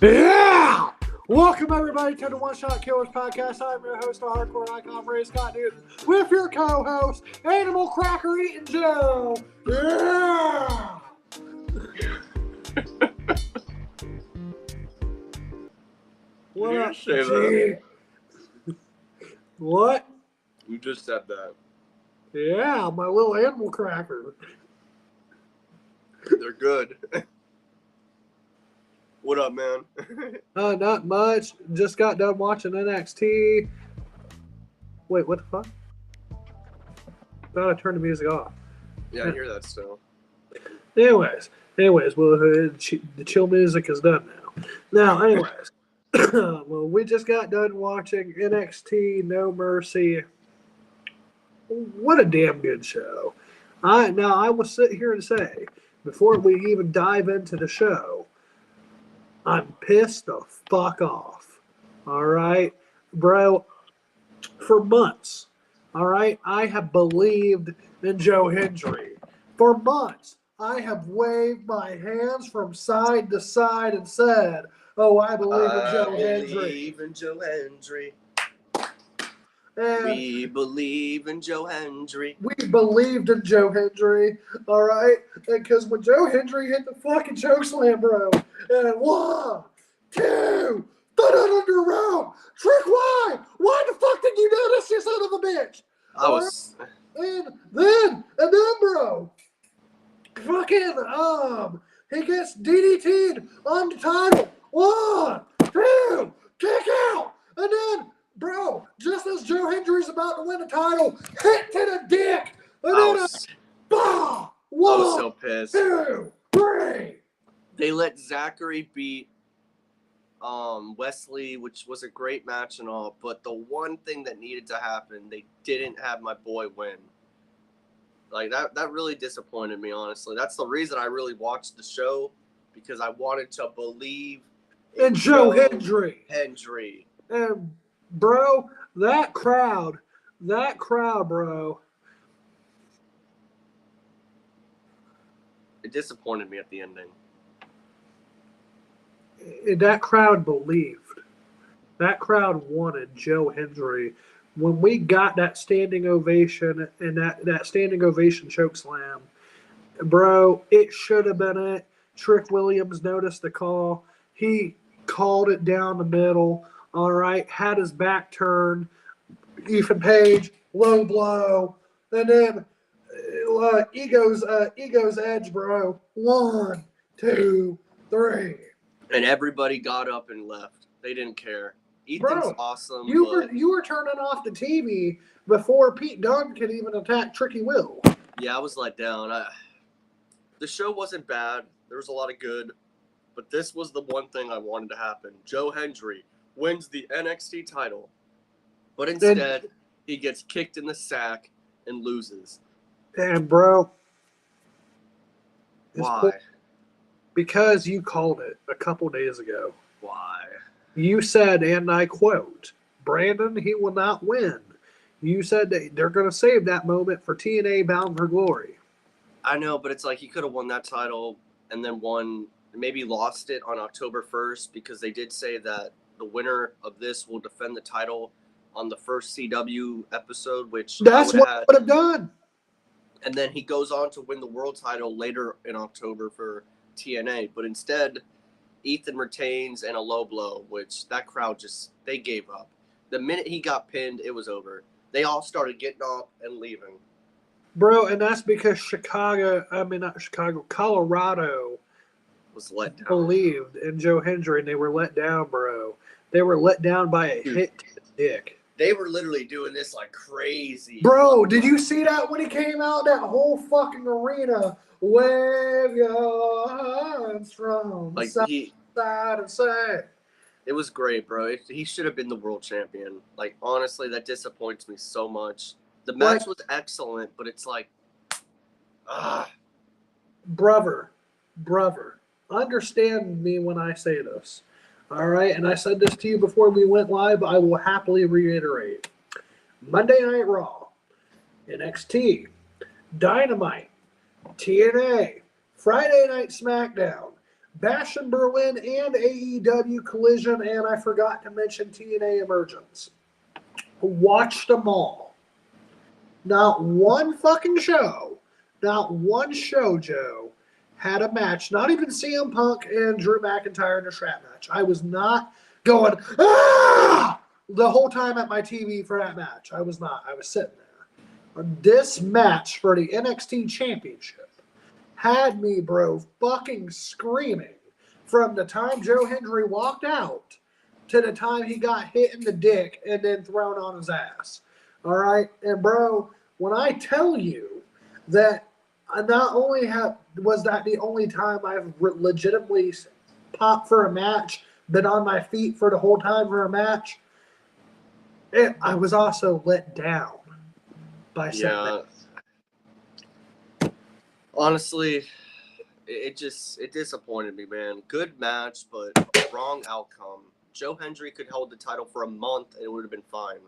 Yeah! Welcome, everybody, to the One Shot Killers podcast. I'm your host, the hardcore icon, Ray Scott Newton, with your co-host, Animal Cracker Eating Joe. Yeah! What up, say G? What? You just said that. Yeah, my little Animal Cracker. They're good. What up, man? Not much. Just got done watching NXT. Wait, what the fuck? Thought I turned the music off. Yeah, I hear that still. Anyways, well, the chill music is done now. Anyways, well, we just got done watching NXT No Mercy. What a damn good show. I will sit here and say, before we even dive into the show, I'm pissed the fuck off. All right, bro. For months, all right, I have believed in Joe Hendry. For months, I have waved my hands from side to side and said, "Oh, I believe in Joe Hendry." Believe in Joe Hendry. And We believe in Joe Hendry. we believed in Joe Hendry, all right? Because when Joe Hendry hit the fucking chokeslam, bro, and 1, 2, under round. Trick, why? Why the fuck did you do this, you son of a bitch? And then, bro, fucking, he gets DDT'd on the title. 1, 2, kick out. And then, bro, just as Joe Hendry's about to win the title, hit to the dick. And then, bah! 1, I was so pissed. 2, 3. They let Zachary beat Wesley, which was a great match and all, but the one thing that needed to happen, they didn't have my boy win. Like, that really disappointed me, honestly. That's the reason I really watched the show, because I wanted to believe in Joe Hendry. And, bro, that crowd, bro. It disappointed me at the ending. That crowd believed. That crowd wanted Joe Hendry. When we got that standing ovation and that standing ovation chokeslam, bro, it should have been it. Trick Williams noticed the call. He called it down the middle. All right, had his back turned. Ethan Page, low blow, and then ego's edge, bro. 1, 2, 3. And everybody got up and left. They didn't care. Ethan's awesome. You were turning off the TV before Pete Dunne could even attack Tricky Will. Yeah, I was let down. The show wasn't bad. There was a lot of good. But this was the one thing I wanted to happen. Joe Hendry wins the NXT title. But instead, he gets kicked in the sack and loses. And, bro. Why? Because you called it a couple days ago. Why? You said, and I quote, Brandon, he will not win. You said that they're going to save that moment for TNA Bound for Glory. I know, but it's like he could have won that title and then maybe lost it on October 1st, because they did say that the winner of this will defend the title on the first CW episode, which that's what I would have done. And then he goes on to win the world title later in October for TNA. But instead, Ethan retains and a low blow, which that crowd they gave up. The minute he got pinned, it was over. They all started getting up and leaving. Bro, and that's because Colorado was let down. Believed in Joe Hendry, and they were let down, bro. They were let down by a hit to the dick. They were literally doing this like crazy. Bro, did you see that when he came out? That whole fucking arena, wave your arms from Like side to side. It was great, bro. He should have been the world champion. Like, honestly, that disappoints me so much. The match was excellent, but it's like, brother, understand me when I say this. All right, and I said this to you before we went live, but I will happily reiterate. Monday Night Raw, NXT, Dynamite, TNA, Friday Night SmackDown, Bash in Berlin, and AEW Collision, and I forgot to mention TNA Emergence. Watched them all. Not one fucking show, Joe, had a match. Not even CM Punk and Drew McIntyre in a strap match. I was not going, ah! The whole time at my TV for that match. I was not. I was sitting there. This match for the NXT Championship had me, bro, fucking screaming from the time Joe Hendry walked out to the time he got hit in the dick and then thrown on his ass. All right? And, bro, when I tell you that I not only was that the only time I've legitimately popped for a match, been on my feet for the whole time for a match, I was also let down by something. Yeah. Honestly, it disappointed me, man. Good match, but wrong outcome. Joe Hendry could hold the title for a month and it would have been fine.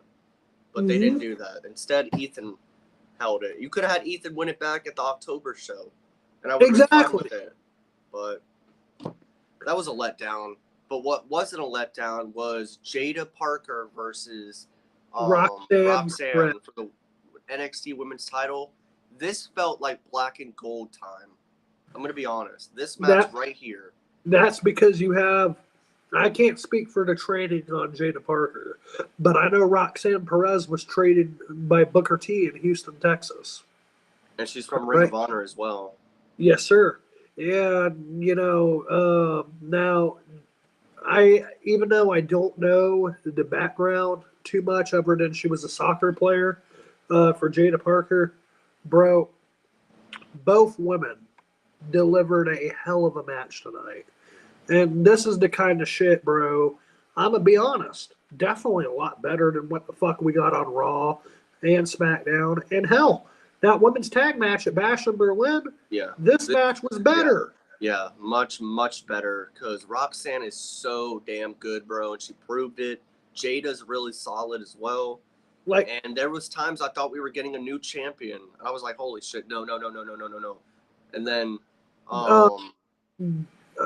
But they didn't do that. Instead, Ethan held it. You could have had Ethan win it back at the October show, and I would have been fine with it. But that was a letdown. But what wasn't a letdown was Jada Parker versus Roxanne for the NXT Women's title. This felt like black and gold time. I'm going to be honest. This match right here. That's because you have – I can't speak for the trading on Jada Parker, but I know Roxanne Perez was traded by Booker T in Houston, Texas. And she's from Ring of Honor as well. Yes, sir. Yeah, now even though I don't know the background too much other than she was a soccer player for Jada Parker, bro, both women delivered a hell of a match tonight. And this is the kind of shit, bro, I'm going to be honest, definitely a lot better than what the fuck we got on Raw and SmackDown. And hell, that women's tag match at Bash in Berlin, this match was better. Yeah, much, much better because Roxanne is so damn good, bro, and she proved it. Jada's really solid as well. And there was times I thought we were getting a new champion. I was like, holy shit, no. And then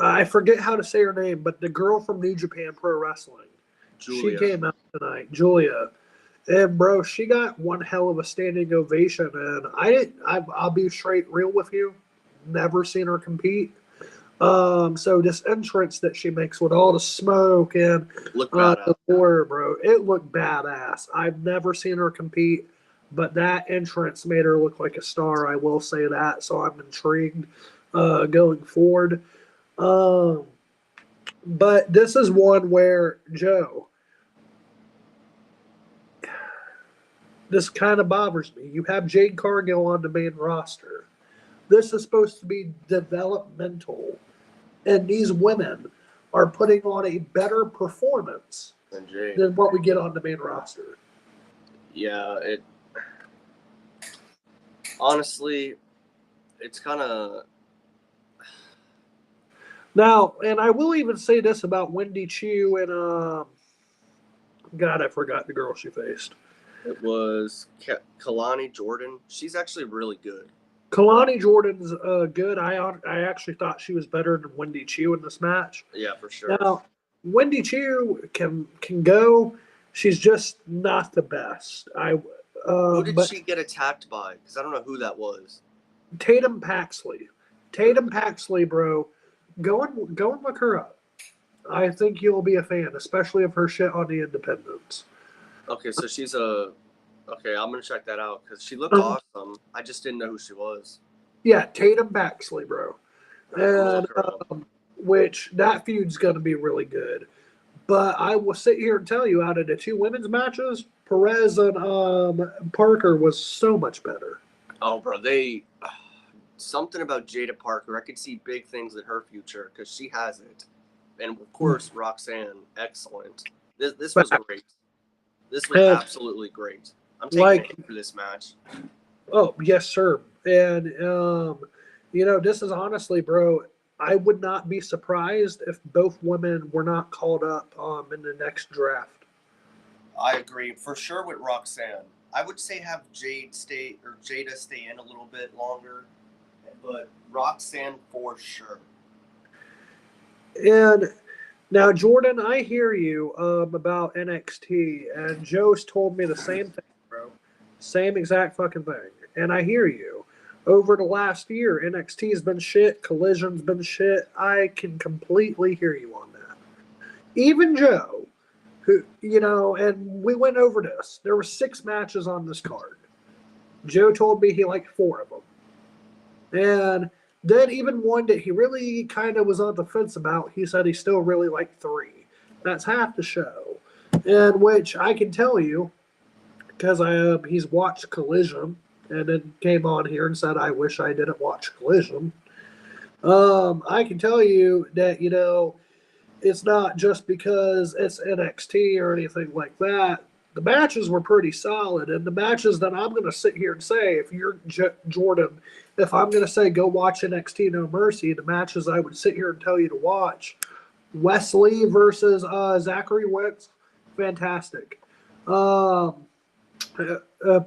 I forget how to say her name, but the girl from New Japan Pro Wrestling. Julia. She came out tonight, Julia. And, bro, she got one hell of a standing ovation. And I'll be straight real with you, never seen her compete. So this entrance that she makes with all the smoke and the floor, bro, it looked badass. I've never seen her compete, but that entrance made her look like a star. I will say that. So I'm intrigued going forward. But this is one where, Joe, this kind of bothers me. You have Jade Cargill on the main roster. This is supposed to be developmental. And these women are putting on a better performance than what we get on the main roster. Yeah, honestly, it's kind of... Now, and I will even say this about Wendy Chu and, God, I forgot the girl she faced. It was Kalani Jordan. She's actually really good. Kalani Jordan's good. I actually thought she was better than Wendy Chu in this match. Yeah, for sure. Now, Wendy Chu can go. She's just not the best. Who did she get attacked by? Because I don't know who that was. Tatum Paxley. Tatum Paxley, bro. Go and look her up. I think you'll be a fan, especially of her shit on the Independents. Okay, so she's okay, I'm going to check that out because she looked awesome. I just didn't know who she was. Yeah, Tatum Paxley, bro. And which that feud's going to be really good. But I will sit here and tell you, out of the two women's matches, Perez and Parker was so much better. Oh, bro, something about Jada Parker. I could see big things in her future because she has it, and of course Roxanne, excellent. This was great. This was absolutely great. I'm taking it for this match. Oh yes, sir. And this is honestly, bro. I would not be surprised if both women were not called up in the next draft. I agree for sure with Roxanne. I would say have Jada stay in a little bit longer, but Roxanne for sure. And now, Jordan, I hear you about NXT, and Joe's told me the same thing, bro. Same exact fucking thing. And I hear you. Over the last year, NXT's been shit, Collision's been shit. I can completely hear you on that. Even Joe, who, and we went over this. There were 6 matches on this card. Joe told me he liked 4 of them. And then even one that he really kind of was on the fence about, he said he still really liked 3. That's half the show. In which I can tell you, because he's watched Collision, and then came on here and said, I wish I didn't watch Collision. I can tell you that, it's not just because it's NXT or anything like that. The matches were pretty solid, and the matches that I'm going to sit here and say, if you're Jordan, if I'm going to say go watch NXT No Mercy, the matches I would sit here and tell you to watch, Wesley versus Zachary Wentz, fantastic.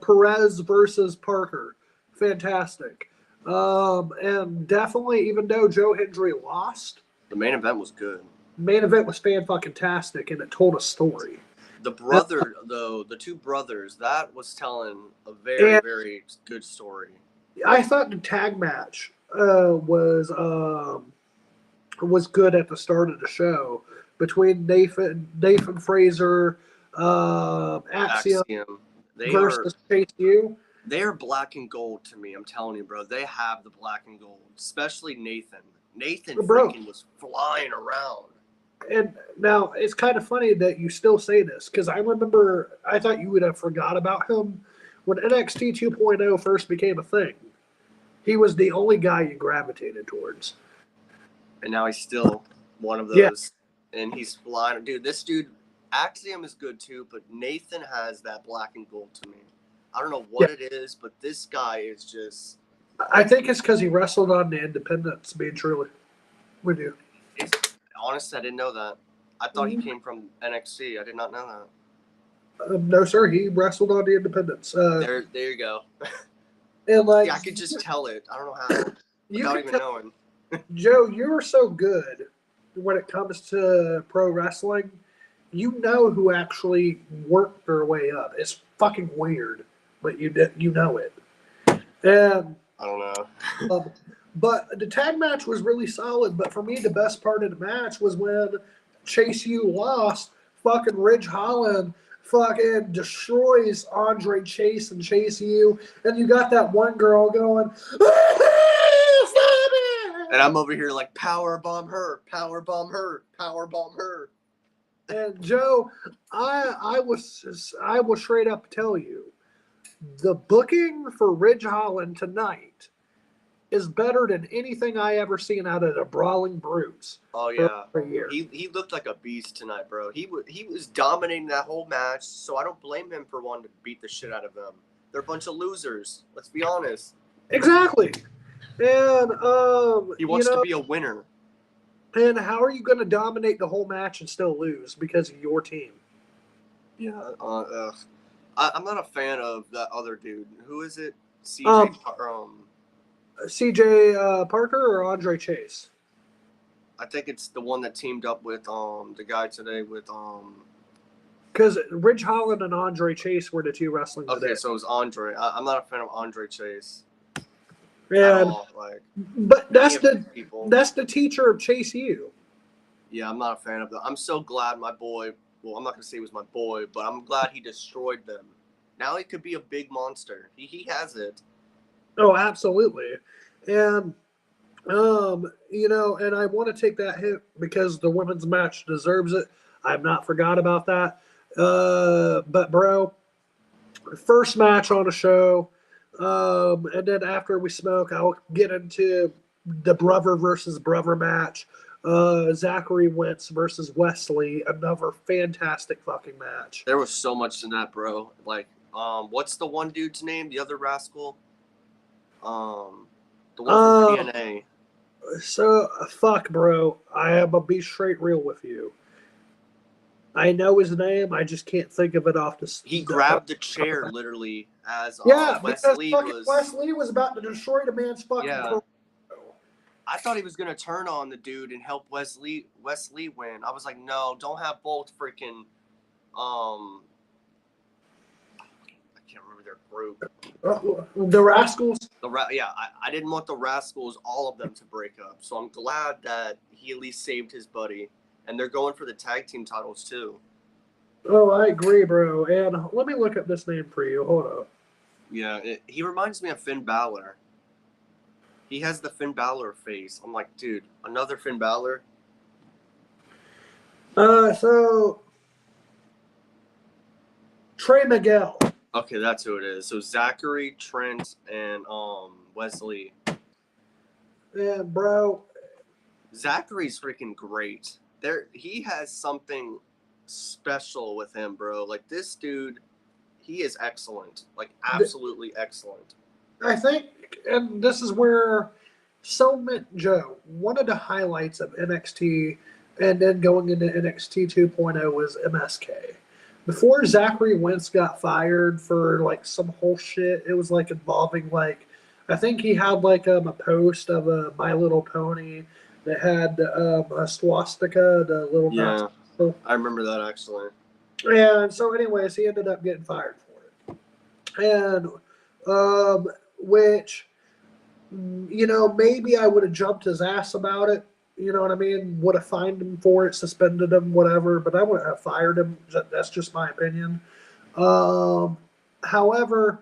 Perez versus Parker, fantastic. And definitely, even though Joe Hendry lost, the main event was good. Main event was fan-fucking-tastic, and it told a story. The brother, though, the 2 brothers, that was telling a very, very good story. I thought the tag match was good at the start of the show between Nathan Fraser, Axiom versus Chase U. They are black and gold to me. I'm telling you, bro. They have the black and gold, especially Nathan. Nathan freaking was flying around. And now it's kind of funny that you still say this because I remember I thought you would have forgot about him when NXT 2.0 first became a thing. He was the only guy you gravitated towards. And now he's still one of those. Yeah. And he's flying. Dude, this dude, Axiom is good too, but Nathan has that black and gold to me. I don't know what it is, but this guy is just. I think it's because he wrestled on the Independents, being truly with you. Honestly, I didn't know that. I thought he came from NXT. I did not know that. No, sir. He wrestled on the Independents. There you go. And I could just tell it. I don't know how. Without even knowing. Joe, you're so good when it comes to pro wrestling. You know who actually worked their way up. It's fucking weird, but you know it. And I don't know. But the tag match was really solid. But for me, the best part of the match was when Chase U lost. Fucking Ridge Holland fucking destroys Andre Chase and Chase U. And you got that one girl going, and I'm over here like, powerbomb her, powerbomb her, powerbomb her. And Joe, I will straight up tell you, the booking for Ridge Holland tonight is better than anything I ever seen out of the Brawling Brutes. Oh yeah, he looked like a beast tonight, bro. He was dominating that whole match, so I don't blame him for wanting to beat the shit out of them. They're a bunch of losers. Let's be honest. Exactly, and he wants to be a winner. And how are you going to dominate the whole match and still lose because of your team? Yeah, I'm not a fan of that other dude. Who is it? CJ Parker or Andre Chase? I think it's the one that teamed up with the guy today with Because Ridge Holland and Andre Chase were the 2 wrestling today. Okay, so it was Andre. I'm not a fan of Andre Chase. And, but that's the teacher of Chase U. Yeah, I'm not a fan of that. I'm so glad my boy. Well, I'm not gonna say he was my boy, but I'm glad he destroyed them. Now he could be a big monster. He has it. Oh, absolutely. And and I want to take that hit because the women's match deserves it. I've not forgot about that. But bro, first match on the show. And then after we smoke, I'll get into the brother versus brother match. Zachary Wentz versus Wesley, another fantastic fucking match. There was so much in that, bro. Like, what's the one dude's name? The other rascal? The one from TNA. So, fuck, bro. I am going to be straight real with you. I know his name. I just can't think of it off the. He grabbed the chair literally as Wesley was. Wesley was about to destroy the man's fucking. Yeah. I thought he was gonna turn on the dude and help Wesley win. I was like, no, don't have both freaking. I can't remember their group. The Rascals. I didn't want the Rascals, all of them, to break up. So I'm glad that he at least saved his buddy. And they're going for the tag team titles, too. Oh, I agree, bro. And let me look up this name for you. Hold up. Yeah, he reminds me of Finn Balor. He has the Finn Balor face. I'm like, dude, another Finn Balor? So Trey Miguel. Okay, that's who it is. So Zachary, Trent, and Wesley. Yeah, bro. Zachary's freaking great. He has something special with him, bro. Like, this dude, he is excellent. Like, absolutely excellent. I think, and this is where Joe, one of the highlights of NXT and then going into NXT 2.0 was MSK. Before Zachary Wentz got fired for like some whole shit, it was like involving like, I think he had like a post of a My Little Pony that had a swastika, the little yeah, I remember that actually. And so, anyways, he ended up getting fired for it. And which, you know, maybe I would have jumped his ass about it. You know what I mean? Would have fined him for it, suspended him, whatever. But I wouldn't have fired him. That's just my opinion. However,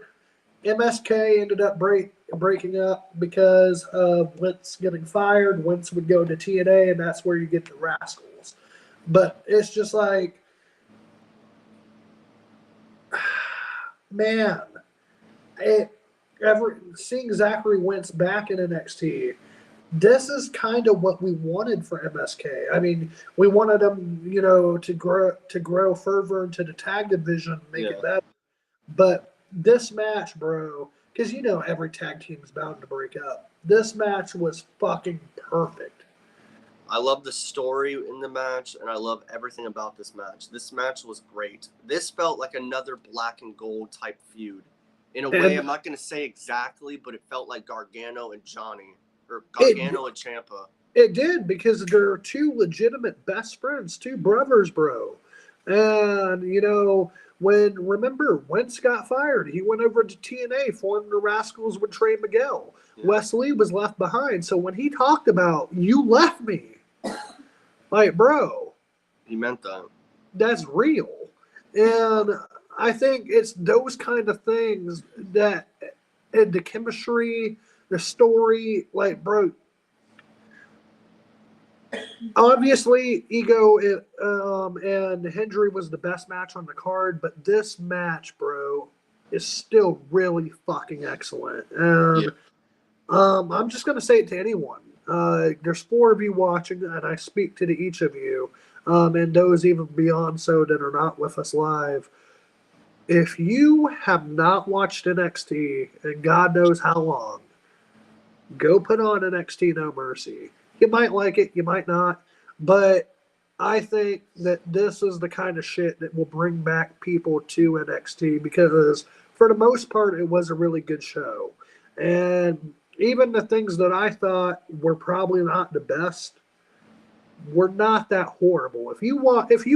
MSK ended up breaking up because of Wentz getting fired. Wentz would go to TNA, and that's where you get the Rascals. But it's just like, man, seeing Zachary Wentz back in NXT, this is kind of what we wanted for MSK. I mean, we wanted him, you know, to grow further into the tag division, make it better. But this match, bro, because you know every tag team is bound to break up. This match was fucking perfect. I love the story in the match, and I love everything about this match. This match was great. This felt like another black and gold type feud. In a way, I'm not going to say exactly, but it felt like Gargano and Johnny, or Gargano and Ciampa. It did, because they're two legitimate best friends, two brothers, bro. And, you know, remember, Wentz got fired. He went over to TNA, formed the Rascals with Trey Miguel. Yeah. Wesley was left behind. So when he talked about, you left me, like, bro. He meant that. That's real. And I think it's those kind of things that, and the chemistry, the story, like, bro, obviously, Ego and Hendry was the best match on the card, but this match, bro, is still really fucking excellent. And I'm just going to say it to anyone. There's 4 of you watching, and I speak to each of you, and those even beyond so that are not with us live. If you have not watched NXT, and God knows how long, go put on NXT No Mercy. You might like it, you might not, but I think that this is the kind of shit that will bring back people to NXT, because for the most part, it was a really good show. And even the things that I thought were probably not the best were not that horrible. If you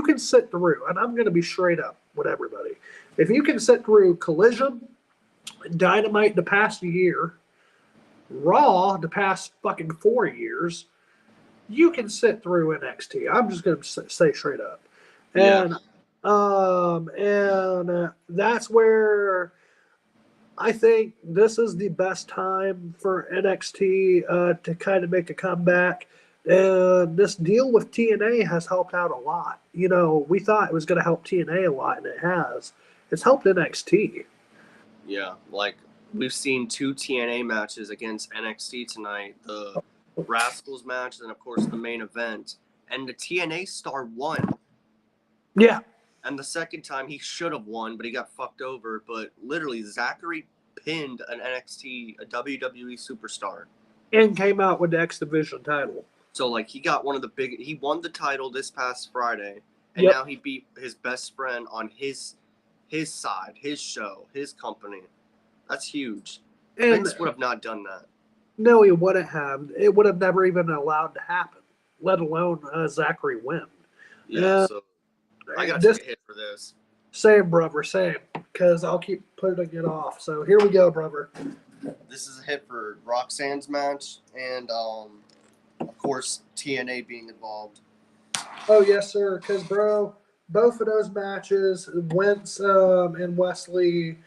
can sit through, and I'm going to be straight up with everybody, if you can sit through Collision, Dynamite the past year, Raw the past fucking 4 years, you can sit through NXT. I'm just going to say straight up. And that's where I think this is the best time for NXT to kind of make a comeback. And this deal with TNA has helped out a lot. You know, we thought it was going to help TNA a lot, and it has. It's helped NXT. Yeah, like we've seen 2 TNA matches against NXT tonight, the Rascals match, and of course the main event. And the TNA star won. Yeah. And the second time he should have won, but he got fucked over. But literally, Zachary pinned an NXT, a WWE superstar. And came out with the X Division title. So like he got one of the big. He won the title this past Friday, and Yep. now he beat his best friend on his side, his show, his company. That's huge. And Vince would have not done that. no, he wouldn't have. It would have never even allowed to happen, let alone Zachary win. Yeah, so I gotta take a hit for this. Same, brother, same. Because I'll keep putting it off. So here we go, brother. This is a hit for Roxanne's match, and of course TNA being involved. Oh yes, sir. Because bro, both of those matches, Wentz and Wesley,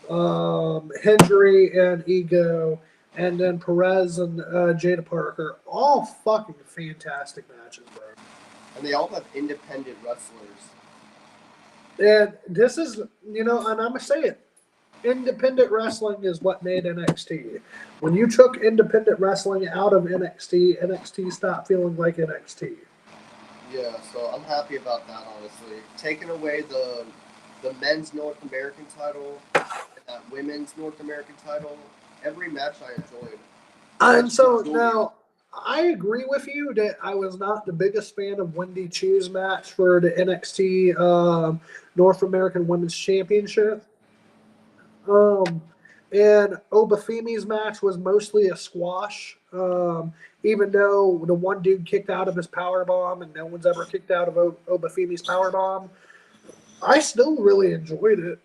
Hendry and Ego, and then Perez and Jada Parker, all fucking fantastic matches, bro. And they all have independent wrestlers. And this is, and I'm gonna say it. Independent wrestling is what made NXT. When you took independent wrestling out of NXT, NXT stopped feeling like NXT. Yeah, so I'm happy about that, honestly. Taking away the men's North American title, and that women's North American title, every match I enjoyed. And so now, I agree with you that I was not the biggest fan of Wendy Chu's match for the NXT North American Women's Championship. And Obafemi's match was mostly a squash. Even though the one dude kicked out of his power bomb and no one's ever kicked out of Obafemi's power bomb, I still really enjoyed it.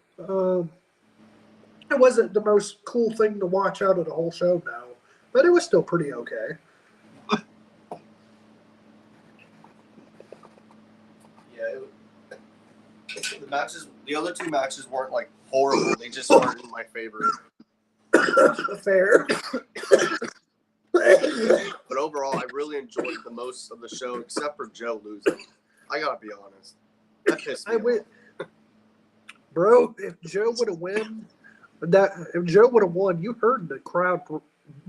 It wasn't the most cool thing to watch out of the whole show now, but it was still pretty okay. Yeah, the other 2 matches weren't like horrible. They just weren't my favorite. Fair. But overall, I really enjoyed the most of the show, except for Joe losing. I gotta be honest. That pissed me off. Bro, if Joe would have won, you heard the crowd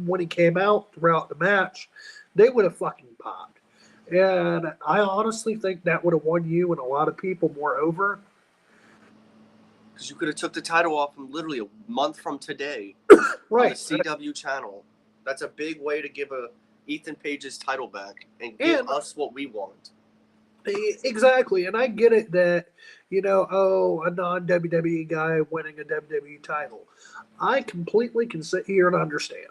when he came out throughout the match, they would have fucking popped. And I honestly think that would have won you and a lot of people more over. Because you could have took the title off him literally a month from today. Right. On the CW channel. That's a big way to give Ethan Page's title back and give us what we want. Exactly. And I get it that, a non-WWE guy winning a WWE title. I completely can sit here and understand.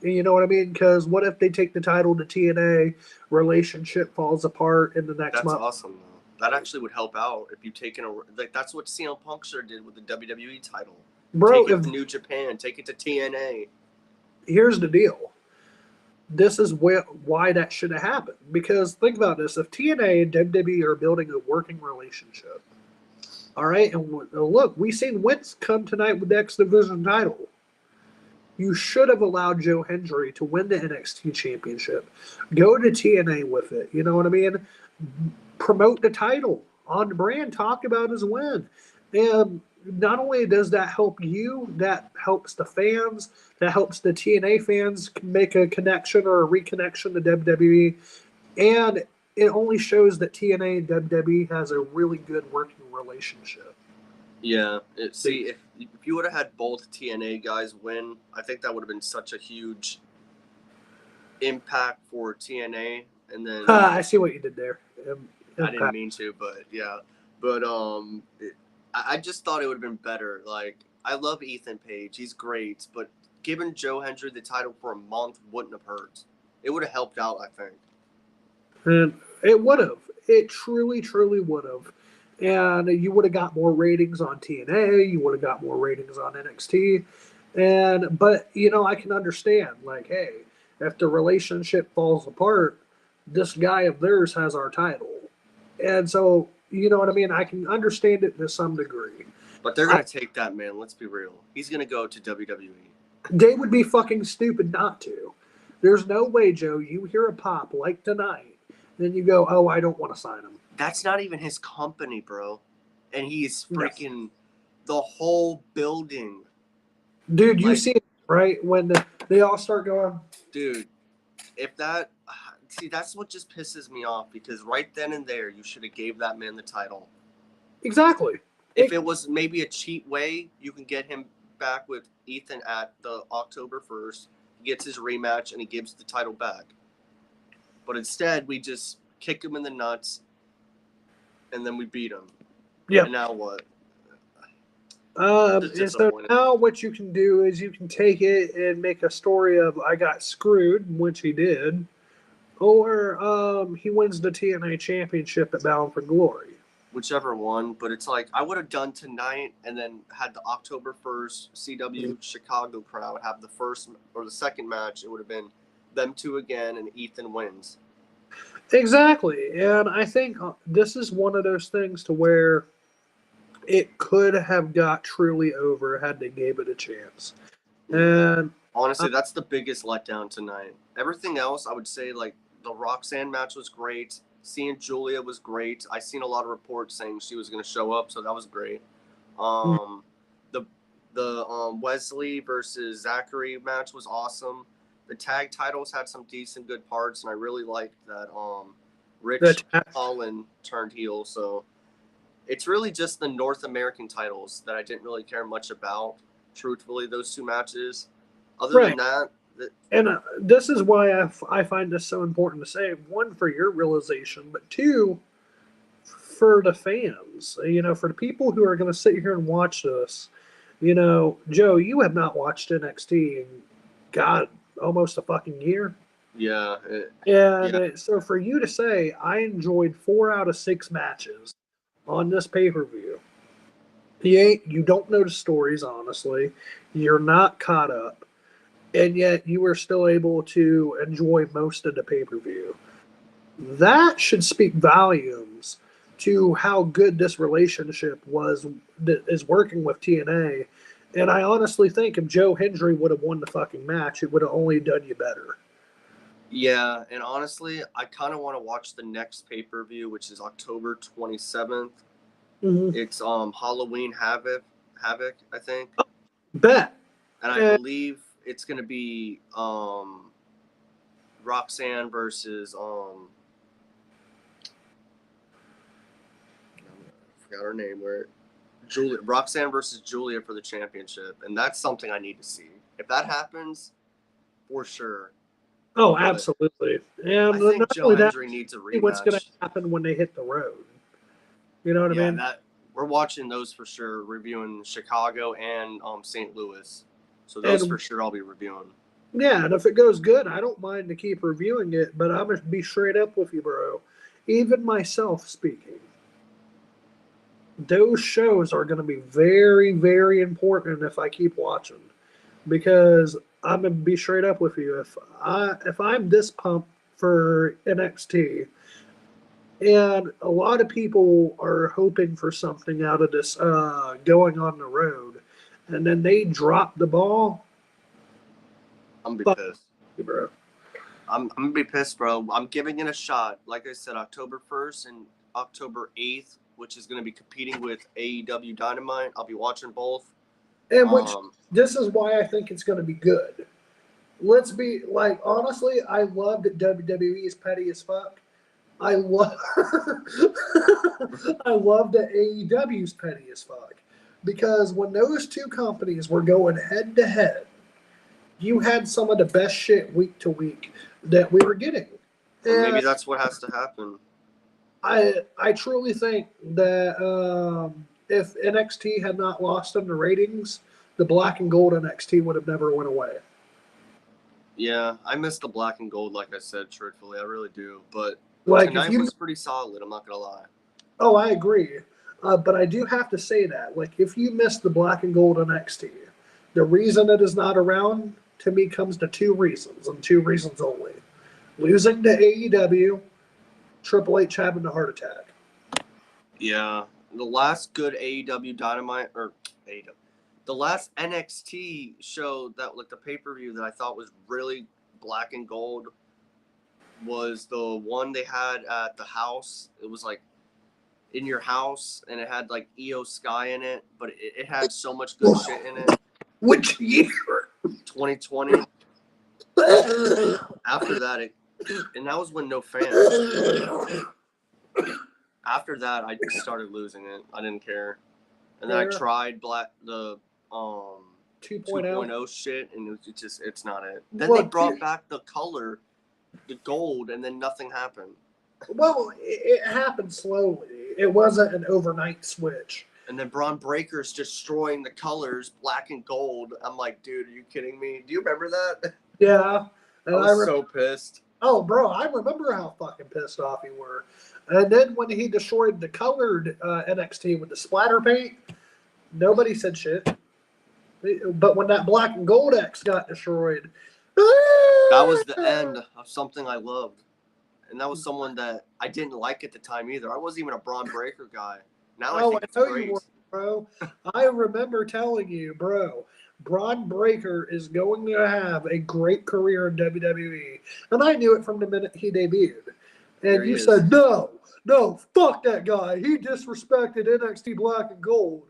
You know what I mean? Because what if they take the title to TNA, relationship falls apart in the next month? That's awesome, though. That actually would help out if you've taken that's what CM Punk sure did with the WWE title. Bro, take it to New Japan, take it to TNA. Here's the deal. This is why that should have happened. Because think about this. If TNA and WWE are building a working relationship, all right, and look, we seen Wentz come tonight with the X Division title. You should have allowed Joe Hendry to win the NXT championship. Go to TNA with it. You know what I mean? Promote the title on the brand. Talk about his win. And not only does that help you, that helps the fans. That helps the TNA fans make a connection or a reconnection to WWE. And it only shows that TNA and WWE has a really good working relationship. Yeah. If you would have had both TNA guys win, I think that would have been such a huge impact for TNA. And then I see what you did there. I didn't mean to, but yeah. But I just thought it would have been better. Like, I love Ethan Page. He's great. But giving Joe Hendry the title for a month wouldn't have hurt. It would have helped out, I think. And it would have. It truly, truly would have. And you would have got more ratings on TNA. You would have got more ratings on NXT. But, I can understand. Like, hey, if the relationship falls apart, this guy of theirs has our title. And so, you know what I mean? I can understand it to some degree. But they're going to take that, man. Let's be real. He's going to go to WWE. They would be fucking stupid not to. There's no way, Joe, you hear a pop like tonight, then you go, oh, I don't want to sign him. That's not even his company, bro. And he's freaking the whole building Dude, you Like, see it, right? When they all start going, dude, if that see, that's what just pisses me off because right then and there you should have gave that man the title. exactly. If it was maybe a cheat way, you can get him back with Ethan at the October 1st. He gets his rematch and he gives the title back. But instead, we just kick him in the nuts and then we beat him. Yeah. And now what? And so now what you can do is you can take it and make a story of I got screwed, which he did, or he wins the TNA championship at Bound for Glory. Whichever one, but it's like I would have done tonight and then had the October 1st CW Chicago crowd have the first or the second match. It would have been them two again and Ethan wins. Exactly. And I think this is one of those things to where it could have got truly over had they gave it a chance. And honestly, that's the biggest letdown tonight. Everything else, I would say, like the Roxanne match was great. Seeing Julia was great. I seen a lot of reports saying she was going to show up, so that was great. The Wesley versus Zachary match was awesome. The tag titles had some decent, good parts, and I really liked that Rich Holland turned heel. So it's really just the North American titles that I didn't really care much about. Truthfully, those two matches. Other than that, and this is why I find this so important to say. One, for your realization, but two, for the fans. You know, for the people who are going to sit here and watch this. You know, Joe, you have not watched NXT in, God, almost a fucking year. Yeah. So for you to say, I enjoyed 4 out of 6 matches on this pay-per-view. You don't know the stories, honestly. You're not caught up. And yet you were still able to enjoy most of the pay-per-view. That should speak volumes to how good this relationship is working with TNA. And I honestly think if Joe Hendry would have won the fucking match, it would have only done you better. Yeah, and honestly, I kind of want to watch the next pay-per-view, which is October 27th. Mm-hmm. It's Halloween Havoc, I think. Bet. And I believe it's going to be Roxanne versus I forgot her name. Roxanne versus Julia for the championship, and that's something I need to see. If that happens, for sure. Oh, absolutely. And I think Joe Hendry needs a rematch. What's going to happen when they hit the road? You know what I mean? We're watching those for sure. Reviewing Chicago and St. Louis, so those for sure I'll be reviewing. Yeah, and if it goes good, I don't mind to keep reviewing it. But I'm gonna be straight up with you, bro. Even myself speaking, those shows are going to be very, very important if I keep watching, because I'm going to be straight up with you. If I'm this pumped for NXT, and a lot of people are hoping for something out of this going on the road, and then they drop the ball, I'm gonna be pissed, bro. I'm gonna be pissed, bro. I'm giving it a shot. Like I said, October 1st and October 8th, which is going to be competing with AEW Dynamite. I'll be watching both. And this is why I think it's going to be good. Let's be like, honestly, I love that WWE is petty as fuck. I love that AEW is petty as fuck. Because when those two companies were going head to head, you had some of the best shit week to week that we were getting. And maybe that's what has to happen. I truly think that if NXT had not lost in the ratings, the black and gold NXT would have never went away. Yeah, I miss the black and gold, like I said, truthfully. I really do. But tonight was pretty solid, I'm not going to lie. Oh, I agree. But I do have to say that. Like, if you miss the black and gold NXT, the reason it is not around, to me, comes to 2 reasons, and 2 reasons only. Losing to AEW, Triple H having a heart attack. Yeah. The last good AEW Dynamite, or AEW, the last NXT show that, like, the pay-per-view that I thought was really black and gold was the one they had at the house. It was, like, in your house, and it had, like, Io Sky in it, but it had so much good shit in it. Which year? 2020. After that, and that was when no fans. After that, I started losing it. I didn't care, and then I tried the 2.0 shit, and it's not it. Then they brought back the color, the gold, and then nothing happened. Well, it happened slowly. It wasn't an overnight switch. And then Braun Breaker's destroying the colors, black and gold. I'm like, dude, are you kidding me? Do you remember that? Yeah. And I was so pissed. Oh, bro, I remember how fucking pissed off you were. And then when he destroyed the colored NXT with the splatter paint, nobody said shit. But when that black and gold X got destroyed, that was the end of something I loved. And that was someone that I didn't like at the time either. I wasn't even a Braun Breaker guy. Now I think it's great. You were, bro. I remember telling you, bro, Braun Breaker is going to have a great career in WWE. And I knew it from the minute he debuted. And you said, no, fuck that guy. He disrespected NXT Black and Gold.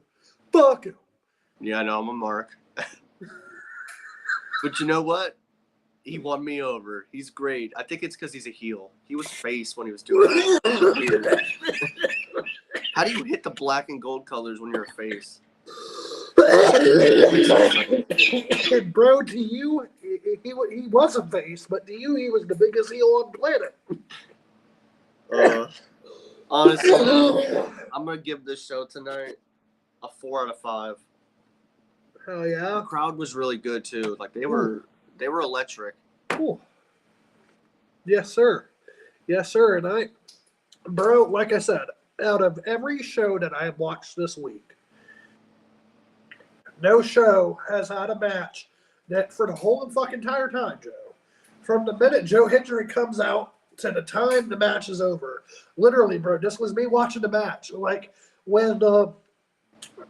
Fuck him. Yeah, I know, I'm a mark. But you know what? He won me over. He's great. I think it's because he's a heel. He was face when he was doing it. How do you hit the black and gold colors when you're a face? And bro, to you, he was a face, but to you, he was the biggest heel on the planet. Honestly, I'm going to give this show tonight a 4 out of 5. Hell yeah. The crowd was really good, too. Like, they were electric. Cool. Yes, sir. Yes, sir. And bro, like I said, out of every show that I have watched this week, no show has had a match that for the whole fucking entire time, Joe, from the minute Joe Hendry comes out to the time the match is over, literally, bro, this was me watching the match. Like when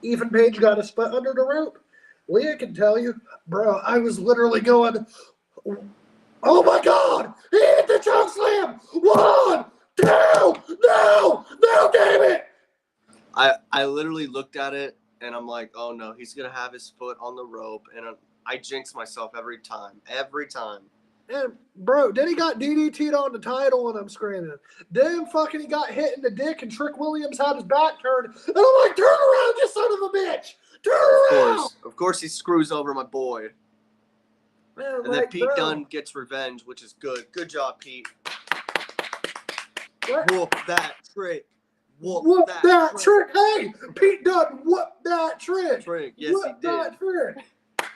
Ethan Page got his foot under the rope, Leah can tell you, bro, I was literally going, oh my God, he hit the choke slam. 1, 2, no, damn it. I literally looked at it and I'm like, oh no, he's going to have his foot on the rope. And I jinx myself every time. And bro, then he got DDT'd on the title and I'm screaming. Then fucking he got hit in the dick and Trick Williams had his back turned. And I'm like, turn around, you son of a bitch. Turn around. Of course he screws over my boy. Man, and then Pete Dunne gets revenge, which is good. Good job, Pete. What? Whoop that trick. Whoop that trick. Hey, Pete Dunne, whoop that trick. Yes, he did. That trick.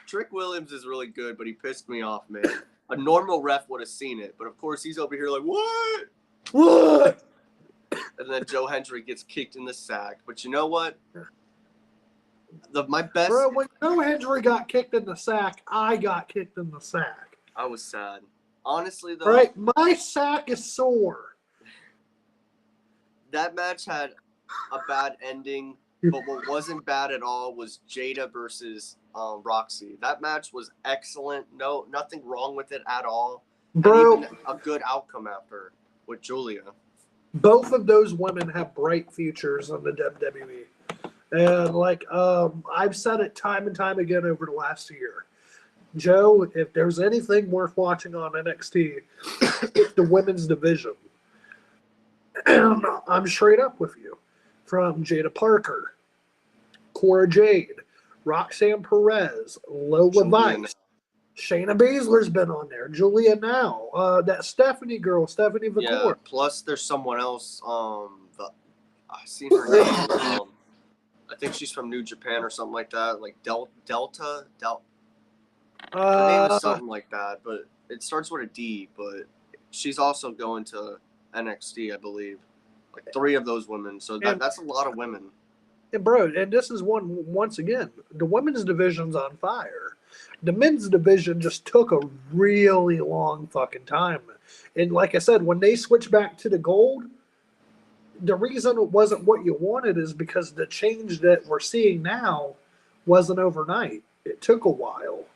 Trick Williams is really good, but he pissed me off, man. A normal ref would have seen it, but of course he's over here like, what? And then Joe Hendry gets kicked in the sack. But you know what? My best. Bro, when Joe Hendry got kicked in the sack, I got kicked in the sack. I was sad. Honestly, though. Right, my sack is sore. That match had a bad ending, but what wasn't bad at all was Jada versus Roxy. That match was excellent. No, nothing wrong with it at all. Bro, and even a good outcome after with Julia. Both of those women have bright futures on the WWE. And like I've said it time and time again over the last year. Joe, if there's anything worth watching on NXT, it's the women's division. And I'm straight up with you. From Jada Parker, Cora Jade, Roxanne Perez, Lola Vice, Shayna Baszler's been on there, Julia now, that Stephanie girl, Stephanie Victor. Yeah, plus there's someone else. I seen her name. I think she's from New Japan or something like that, like Delta. Her name is something like that, but it starts with a D. But she's also going to NXT, I believe. Like 3 of those women, so that's a lot of women. And bro, and this is once again, the women's division's on fire. The men's division just took a really long fucking time. And like I said, when they switched back to the gold, the reason it wasn't what you wanted is because the change that we're seeing now wasn't overnight. It took a while.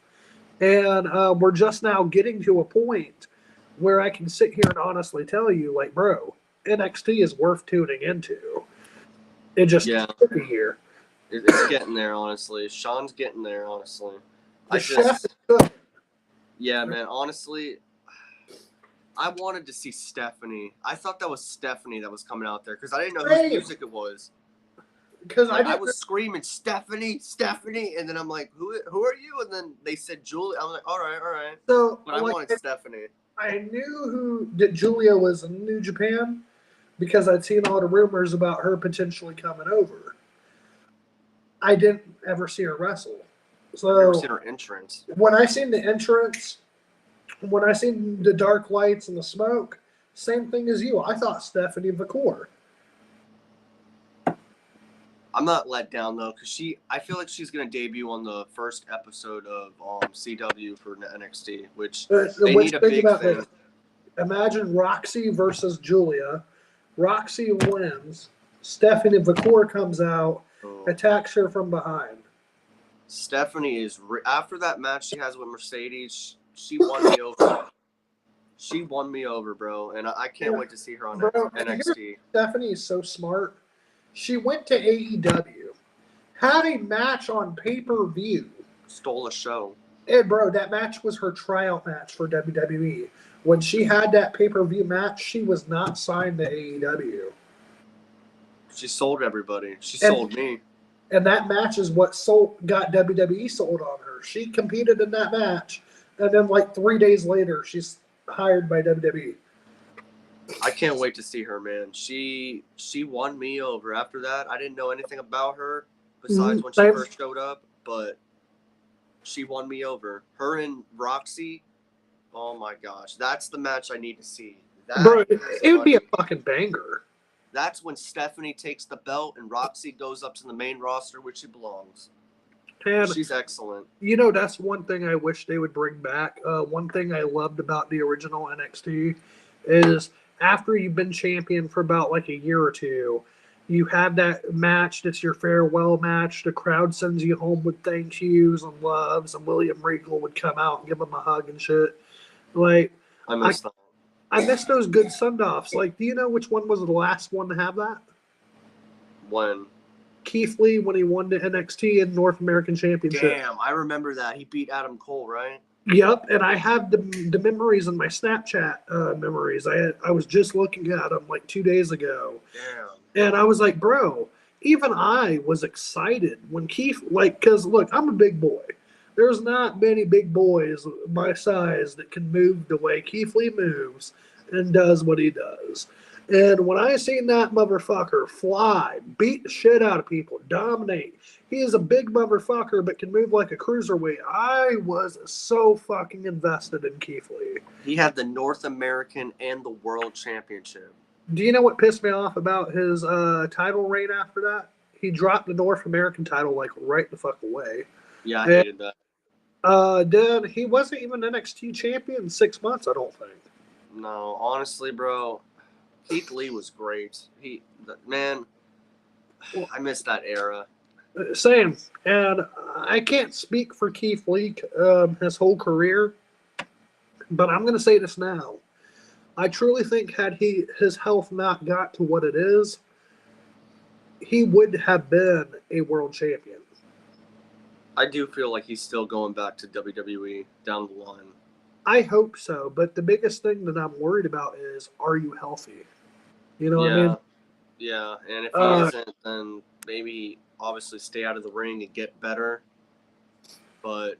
And we're just now getting to a point where I can sit here and honestly tell you, like, bro, NXT is worth tuning into. It just took a year. It's getting there, honestly. Sean's getting there, honestly. The chef is cooking. Yeah, man. Honestly, I wanted to see Stephanie. I thought that was Stephanie that was coming out there because I didn't know whose Same. music it was. Because I was screaming Stephanie, Stephanie, and then I'm like, who are you? And then they said Julia. I'm like, all right. So, But I wanted Stephanie. I knew that Julia was in New Japan because I'd seen all the rumors about her potentially coming over. I didn't ever see her wrestle. So I've never seen her entrance. when I seen the entrance, when I seen the dark lights and the smoke, same thing as you. I thought Stephanie McCourt. I'm not let down though, because I feel like she's gonna debut on the first episode of CW for NXT, which they need a big thing. This. Imagine Roxy versus Julia. Roxy wins. Stephanie McCourt comes out, attacks her from behind. Stephanie is after that match she has with Mercedes. She won me over. She won me over, bro, and I can't wait to see her on NXT. Stephanie is so smart. She went to AEW, had a match on pay-per-view. Stole a show. And, bro, that match was her tryout match for WWE. When she had that pay-per-view match, she was not signed to AEW. She sold everybody. She sold me. And that match is what got WWE sold on her. She competed in that match, and then, like, 3 days later, she's hired by WWE. I can't wait to see her, man. She won me over. After that, I didn't know anything about her besides when she first showed up, but she won me over. Her and Roxy, oh my gosh, that's the match I need to see. Bro, it would be a fucking banger. That's when Stephanie takes the belt and Roxy goes up to the main roster where she belongs. And she's excellent. You know, that's one thing I wish they would bring back. One thing I loved about the original NXT is after you've been champion for about like a year or two, you have that match that's your farewell match. The crowd sends you home with thank yous and loves, and William Regal would come out and give them a hug and shit. Like, I miss that. I miss those good send-offs. Like, do you know which one was the last one to have that? When? Keith Lee, when he won the NXT and North American Championship. Damn, I remember that. He beat Adam Cole, right? Yep, and I have the memories in my Snapchat memories. I was just looking at them like 2 days ago. Damn. And I was like, bro, even I was excited when Keith, like, because look, I'm a big boy. There's not many big boys my size that can move the way Keith Lee moves and does what he does. And when I seen that motherfucker fly, beat the shit out of people, dominate, he is a big motherfucker but can move like a cruiserweight. I was so fucking invested in Keith Lee. He had the North American and the World Championship. Do you know what pissed me off about his title reign after that? He dropped the North American title like right the fuck away. Yeah, I hated that. Then he wasn't even NXT champion in 6 months, I don't think. No, honestly, bro. Keith Lee was great. Man, I miss that era. Same. And I can't speak for Keith Lee his whole career, but I'm going to say this now. I truly think had his health not got to what it is, he would have been a world champion. I do feel like he's still going back to WWE down the line. I hope so, but the biggest thing that I'm worried about is, are you healthy? You know what I mean? Yeah, and if he isn't, then maybe obviously stay out of the ring and get better. But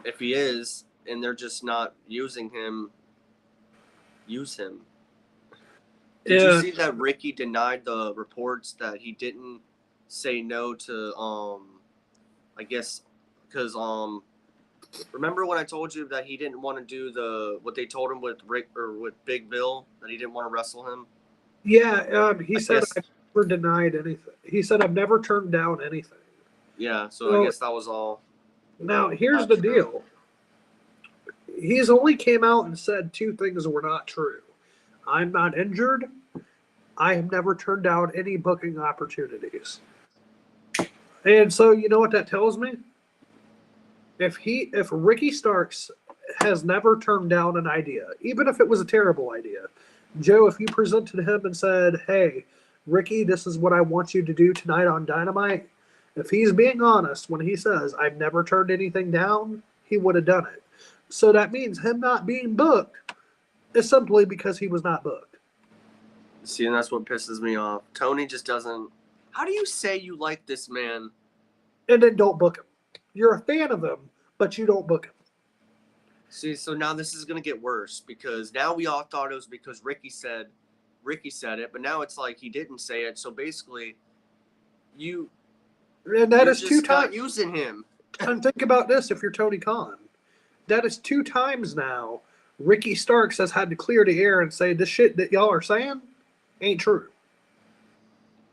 if he is, and they're just not using him, use him. Did you see that Ricky denied the reports that he didn't say no to, I guess, because, remember when I told you that he didn't want to do what they told him with with Big Bill, that he didn't want to wrestle him? Yeah, he said I've never denied anything. He said I've never turned down anything. Yeah, so I guess that was all. Now, here's the deal. He's only came out and said two things that were not true. I'm not injured. I have never turned down any booking opportunities. And so, you know what that tells me? If Ricky Starks has never turned down an idea, even if it was a terrible idea, Joe, if you presented him and said, hey, Ricky, this is what I want you to do tonight on Dynamite, if he's being honest when he says, I've never turned anything down, he would have done it. So that means him not being booked is simply because he was not booked. See, and that's what pisses me off. Tony just doesn't. How do you say you like this man? And then don't book him. You're a fan of him, but you don't book him. See, so now this is gonna get worse because now we all thought it was because Ricky said it, but now it's like he didn't say it. So basically, and that is 2 times using him. And think about this: if you're Tony Khan, that is 2 times now. Ricky Starks has had to clear the air and say this shit that y'all are saying ain't true.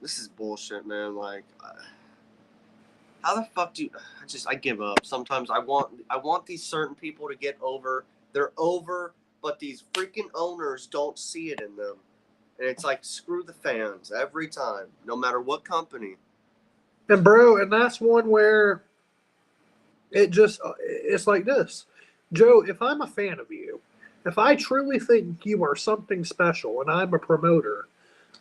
This is bullshit, man. Like, how the fuck do you? I give up. Sometimes I want these certain people to get over. They're over, but these freaking owners don't see it in them, and it's like screw the fans every time, no matter what company. And bro, and that's one where it's like this, Joe. If I'm a fan of you, if I truly think you are something special, and I'm a promoter,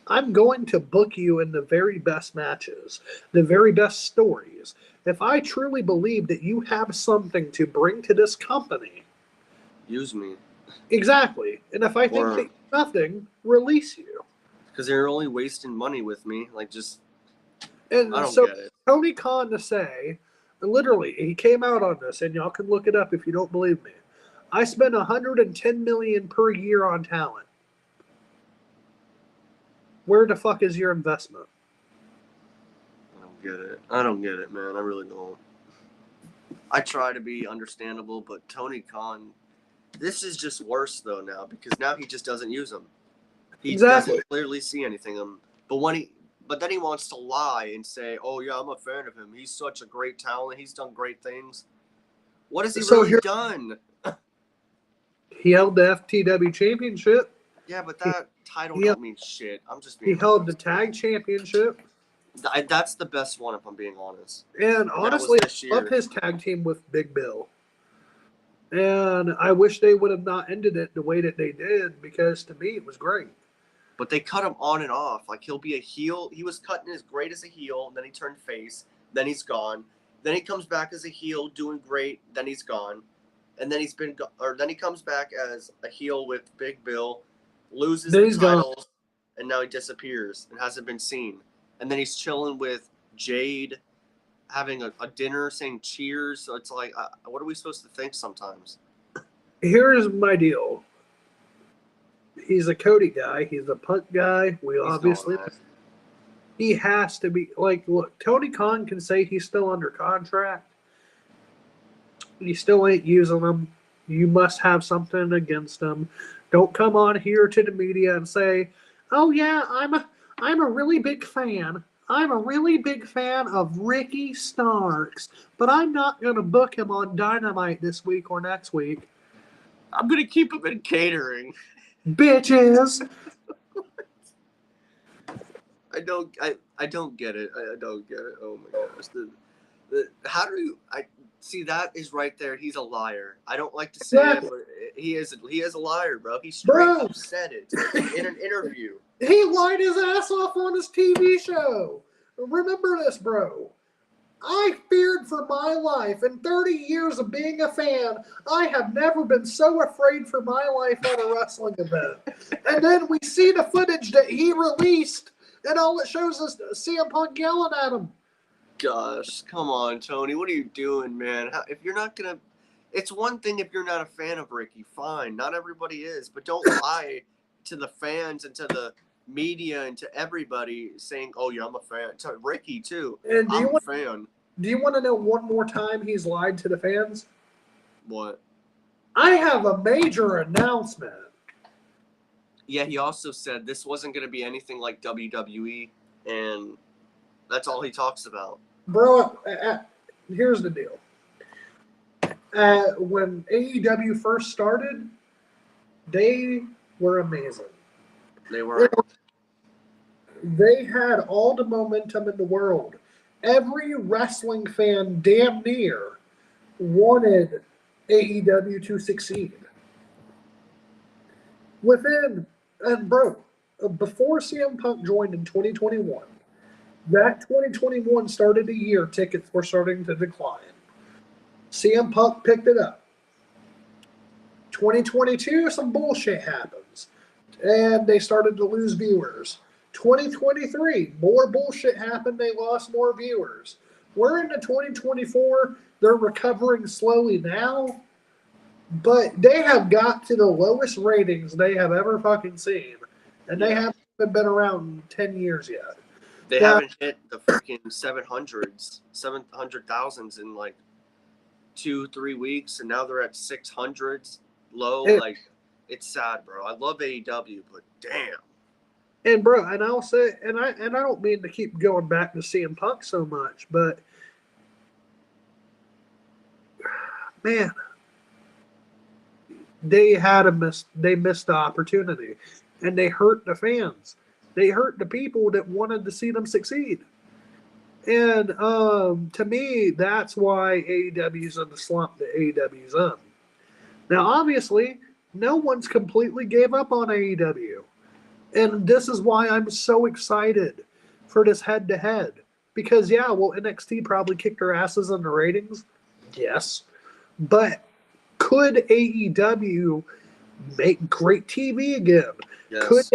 I'm going to book you in the very best matches, the very best stories. If I truly believe that you have something to bring to this company, use me. Exactly. And if I think that nothing, release you. Because they're only wasting money with me. Like, just, and I don't so get it. Tony Khan to say, literally, he came out on this, and y'all can look it up if you don't believe me. I spend $110 million per year on talent. Where the fuck is your investment? I don't get it, man. I really don't. I try to be understandable, but Tony Khan, this is just worse though now because now he just doesn't use them. He doesn't clearly see anything. But then he wants to lie and say, "Oh yeah, I'm a fan of him. He's such a great talent. He's done great things." What has he really done? He held the FTW championship. Yeah, but that title don't mean shit. I'm just being honest. Held the tag championship. That's the best one, if I'm being honest. And honestly, I love his tag team with Big Bill. And I wish they would have not ended it the way that they did because to me it was great. But they cut him on and off. Like he'll be a heel. He was cutting as great as a heel, and then he turned face. Then he's gone. Then he comes back as a heel, doing great. Then he's gone. And then then he comes back as a heel with Big Bill, loses the titles, and now he disappears and hasn't been seen. And then he's chilling with Jade, having a dinner, saying cheers. So it's like, what are we supposed to think sometimes? Here's my deal. He's a Cody guy. He's a Punk guy. He has to be. Like, look, Tony Khan can say he's still under contract. You still ain't using him. You must have something against him. Don't come on here to the media and say, "Oh yeah, I'm a really big fan. I'm a really big fan of Ricky Starks, but I'm not going to book him on Dynamite this week or next week. I'm going to keep him in catering." Bitches. I don't get it. I don't get it. Oh my gosh. How do you see that is right there. He's a liar. I don't like to say it, but he is a liar, bro. He straight up said it in an interview. He lied his ass off on his TV show. Remember this, bro. I feared for my life. In 30 years of being a fan, I have never been so afraid for my life at a wrestling event. And then we see the footage that he released, and all it shows is CM Punk yelling at him. Gosh, come on, Tony. What are you doing, man? If you're not going to... It's one thing if you're not a fan of Ricky. Fine. Not everybody is. But don't lie to the fans and to the media and to everybody saying, "Oh yeah, I'm a fan." To Ricky too. And I'm a fan. Do you want to know one more time he's lied to the fans? What? I have a major announcement. Yeah, he also said this wasn't going to be anything like WWE, and that's all he talks about. Bro, here's the deal. When AEW first started, they were amazing. They had all the momentum in the world. Every wrestling fan damn near wanted AEW to succeed. Before CM Punk joined in 2021, that 2021 started a year tickets were starting to decline. CM Punk picked it up. 2022, some bullshit happens, and they started to lose viewers. 2023, more bullshit happened. They lost more viewers. We're into 2024. They're recovering slowly now, but they have got to the lowest ratings they have ever fucking seen, and they haven't been around 10 years yet. They haven't hit the freaking 700,000s in like 2-3 weeks, and now they're at 600s low. Like, it's sad, bro. I love AEW, but damn. And bro, and I'll say, and I don't mean to keep going back to CM Punk so much, but man, they missed the opportunity, and they hurt the fans. They hurt the people that wanted to see them succeed. And to me, that's why AEW's in the slump that AEW's in. Now, obviously, no one's completely gave up on AEW. And this is why I'm so excited for this head-to-head. Because, yeah, well, NXT probably kicked their asses in the ratings. Yes. But could AEW make great TV again? Yes. Could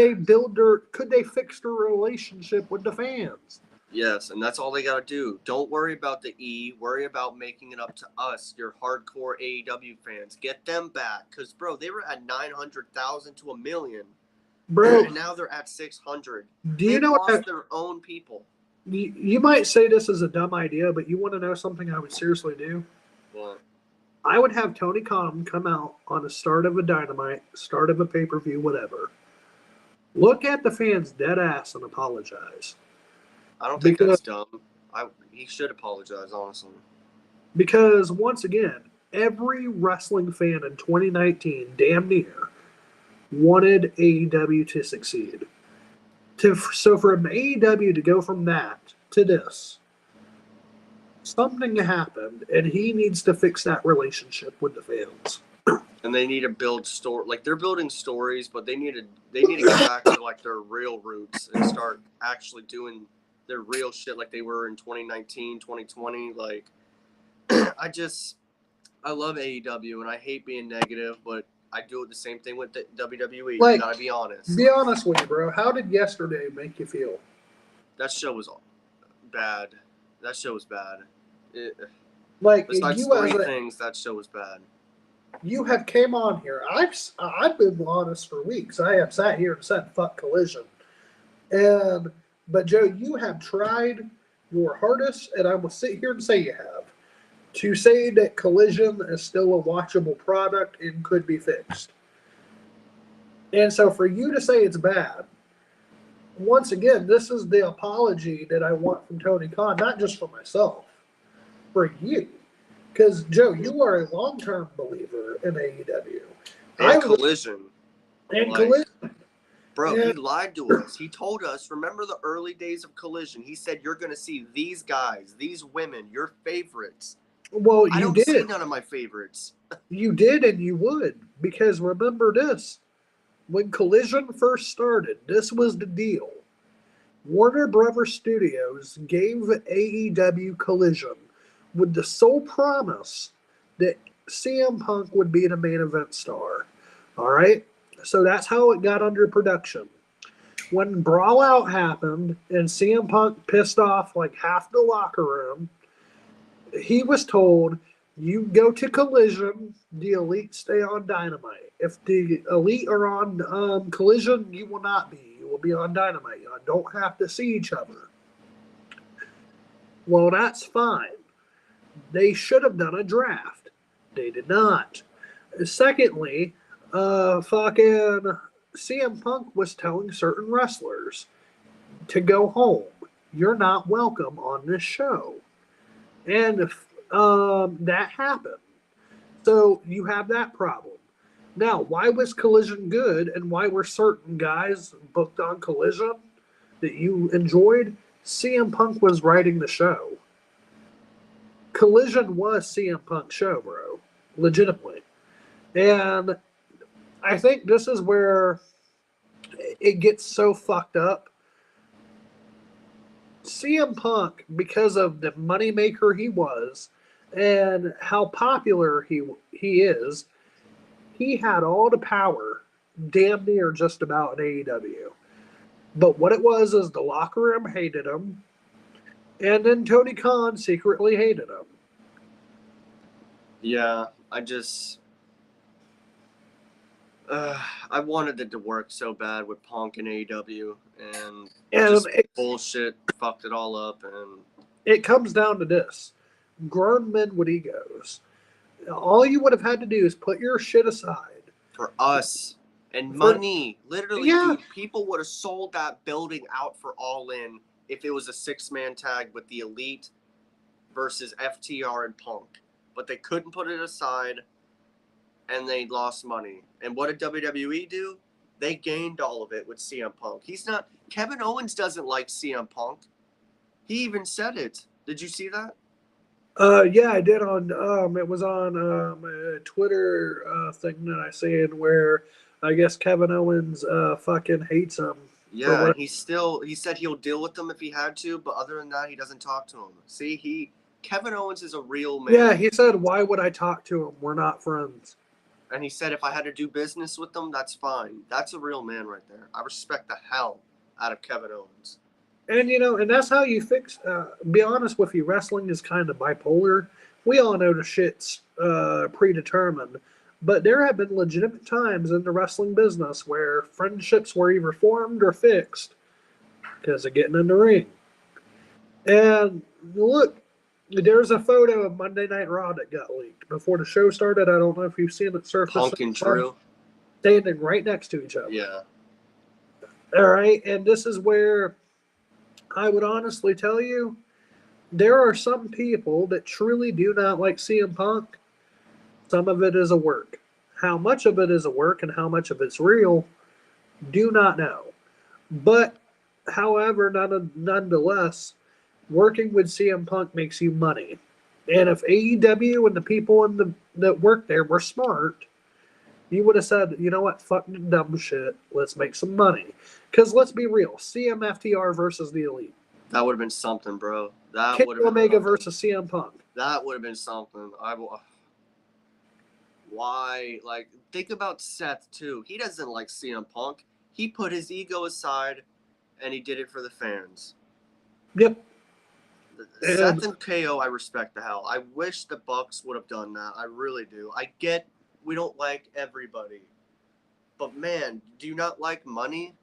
they fix their relationship with the fans? Yes, and that's all they got to do. Don't worry about the E. Worry about making it up to us, your hardcore AEW fans. Get them back. Because, bro, they were at 900,000 to 1 million. Bro, and now they're at 600. Do you know lost their own people? You might say this is a dumb idea, but you want to know something I would seriously do? What? I would have Tony Khan come out on the start of a Dynamite, start of a pay-per-view, whatever. Look at the fans dead ass and apologize. I don't think that's dumb. He should apologize, honestly. Because, once again, every wrestling fan in 2019, damn near, wanted AEW to succeed. So for AEW to go from that to this, something happened, and he needs to fix that relationship with the fans. And they need to build they're building stories, but they need to get back to like their real roots and start actually doing their real shit like they were in 2019, 2020. Like, I love AEW, and I hate being negative, but I do it the same thing with the WWE. Like, you gotta be honest. Be honest with you, bro. How did yesterday make you feel? That show was bad. That show was bad. Besides three things, that show was bad. You have came on here. I've been honest for weeks. I have sat here and said fuck Collision, but Joe, you have tried your hardest, and I will sit here and say you have, to say that Collision is still a watchable product and could be fixed. And so for you to say it's bad, once again, this is the apology that I want from Tony Khan, not just for myself, for you. Because, Joe, you are a long-term believer in AEW. And Collision. Collision. Bro, he lied to us. He told us, remember the early days of Collision? He said, you're going to see these guys, these women, your favorites. Well, I don't see none of my favorites. You did, and you would. Because remember this. When Collision first started, this was the deal. Warner Brothers Studios gave AEW Collision with the sole promise that CM Punk would be the main event star. All right? So that's how it got under production. When Brawl Out happened and CM Punk pissed off like half the locker room, he was told, you go to Collision, the Elite stay on Dynamite. If the Elite are on Collision, you will not be. You will be on Dynamite. You don't have to see each other. Well, that's fine. They should have done a draft. They did not. Secondly, fucking CM Punk was telling certain wrestlers to go home. You're not welcome on this show. And that happened. So you have that problem. Now, why was Collision good, and why were certain guys booked on Collision that you enjoyed? CM Punk was writing the show. Collision was CM Punk's show, bro. Legitimately. And I think this is where it gets so fucked up. CM Punk, because of the moneymaker he was, and how popular he is, he had all the power, damn near just about in AEW. But what it was is the locker room hated him, and then Tony Khan secretly hated him. Yeah, I wanted it to work so bad with Punk and AEW, and just bullshit fucked it all up. And it comes down to this: grown men with egos. All you would have had to do is put your shit aside for us and money. Literally, yeah. Dude, people would have sold that building out for All In if it was a 6-man tag with the Elite versus FTR and Punk. But they couldn't put it aside, and they lost money. And what did WWE do? They gained all of it with CM Punk. Kevin Owens doesn't like CM Punk. He even said it. Did you see that? Yeah, I did on it was on a Twitter thing that I seen where I guess Kevin Owens fucking hates him. Yeah, he said he'll deal with them if he had to, but other than that, he doesn't talk to him. See, Kevin Owens is a real man. Yeah, he said, "Why would I talk to him? We're not friends." And he said, if I had to do business with them, that's fine. That's a real man right there. I respect the hell out of Kevin Owens. And, and that's how you fix, be honest with you, wrestling is kind of bipolar. We all know the shit's predetermined. But there have been legitimate times in the wrestling business where friendships were either formed or fixed because of getting in the ring. And look, there's a photo of Monday Night Raw that got leaked before the show started. I don't know if you've seen it surface. Punk and Drew standing right next to each other. Yeah. All right, and this is where I would honestly tell you, there are some people that truly do not like CM Punk. Some of it is a work. How much of it is a work and how much of it's real, do not know. But, however, nonetheless, working with CM Punk makes you money. And if AEW and the people that work there were smart, you would have said, you know what, fuck the dumb shit. Let's make some money. Because let's be real, CM versus the Elite. That would have been something, bro. That Kenny would have been Omega versus CM Punk. That would have been something. Why? Like, think about Seth, too. He doesn't like CM Punk. He put his ego aside, and he did it for the fans. Yep. Seth and KO, I respect the hell. I wish the Bucks would have done that. I really do. I get we don't like everybody. But, man, do you not like money?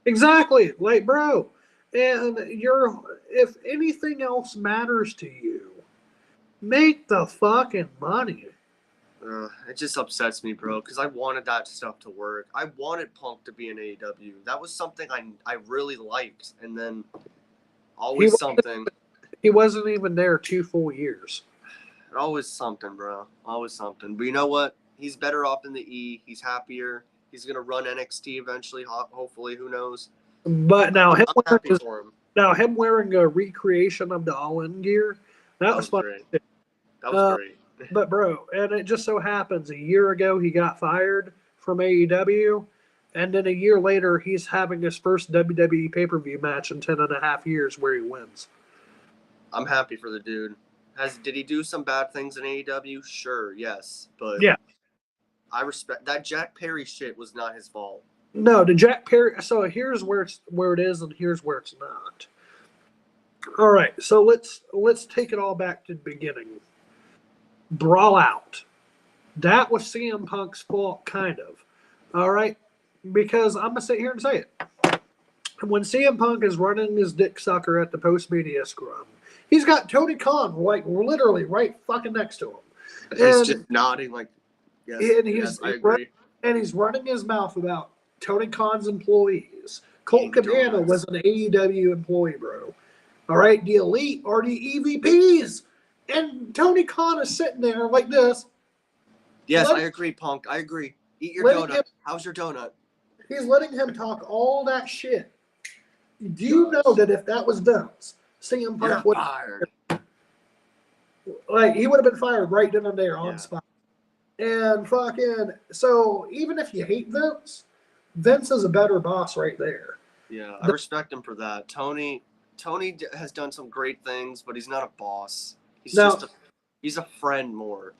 Exactly. Like, bro. And if anything else matters to you, make the fucking money. It just upsets me, bro, because I wanted that stuff to work. I wanted Punk to be in AEW. That was something I really liked. And then always something. He wasn't even there 2 full years. Always something, bro. Always something. But you know what? He's better off in the E. He's happier. He's going to run NXT eventually, hopefully. Who knows? But now him wearing a recreation of the All-In gear, that was fun. Great. That was great. But, bro, and it just so happens a year ago he got fired from AEW, and then a year later he's having his first WWE pay-per-view match in 10.5 years where he wins. I'm happy for the dude. Did he do some bad things in AEW? Sure, yes. But yeah, I respect that. Jack Perry shit was not his fault. No, the Jack Perry. So here's where it is, and here's where it's not. All right, so let's take it all back to the beginning. Brawl Out. That was CM Punk's fault, kind of. All right, because I'm gonna sit here and say it. When CM Punk is running his dick sucker at the post media scrum, he's got Tony Khan like literally right fucking next to him. He's just nodding like, yes, I agree. And he's running his mouth about Tony Khan's employees. Colt Cabana was an AEW employee, bro. All right, the Elite are the EVPs. And Tony Khan is sitting there like this. Yes, I agree, Punk. I agree. Eat your donut. How's your donut? He's letting him talk all that shit. Do you know that if that was Vince, CM Punk would have fired? Like, he would have been fired right then and there on spot. And fucking, so even if you hate Vince, Vince is a better boss right there. Yeah, I respect him for that. Tony has done some great things, but he's not a boss. He's just a He's a friend more.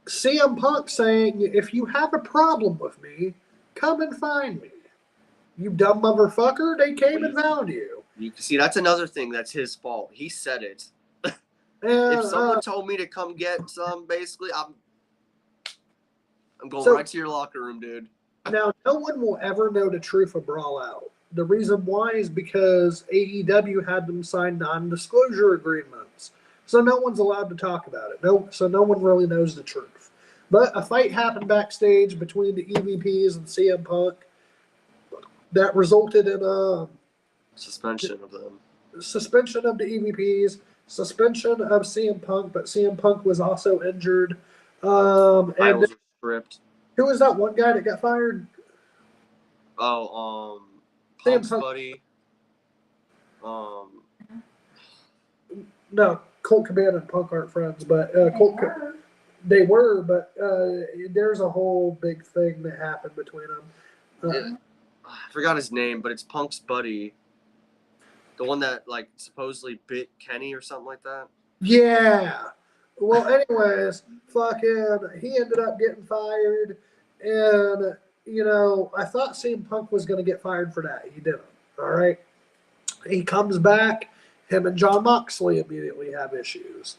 CM Punk saying, if you have a problem with me, come and find me. You dumb motherfucker, they came and found you. You see, that's another thing that's his fault. He said it. And, If someone told me to come get some, basically, I'm going So- right to your locker room, dude. now, no one will ever know the truth of Brawl Out. The reason why is because AEW had them sign non-disclosure agreements. So no one's allowed to talk about it. So no one really knows the truth. But a fight happened backstage between the EVPs and CM Punk that resulted in a Suspension of them. suspension of the EVPs, suspension of CM Punk, but CM Punk was also injured. And Titles were stripped. who was that one guy that got fired? Oh, Sam Punk's Punk. buddy. No, Colt Cabana and Punk aren't friends, but they were, but there's a whole big thing that happened between them. I forgot his name, but it's Punk's buddy. The one that like supposedly bit Kenny or something like that. Yeah. Well, anyways, fucking, he ended up getting fired, and I thought CM Punk was going to get fired for that. He didn't. All right. He comes back. Him and John Moxley immediately have issues,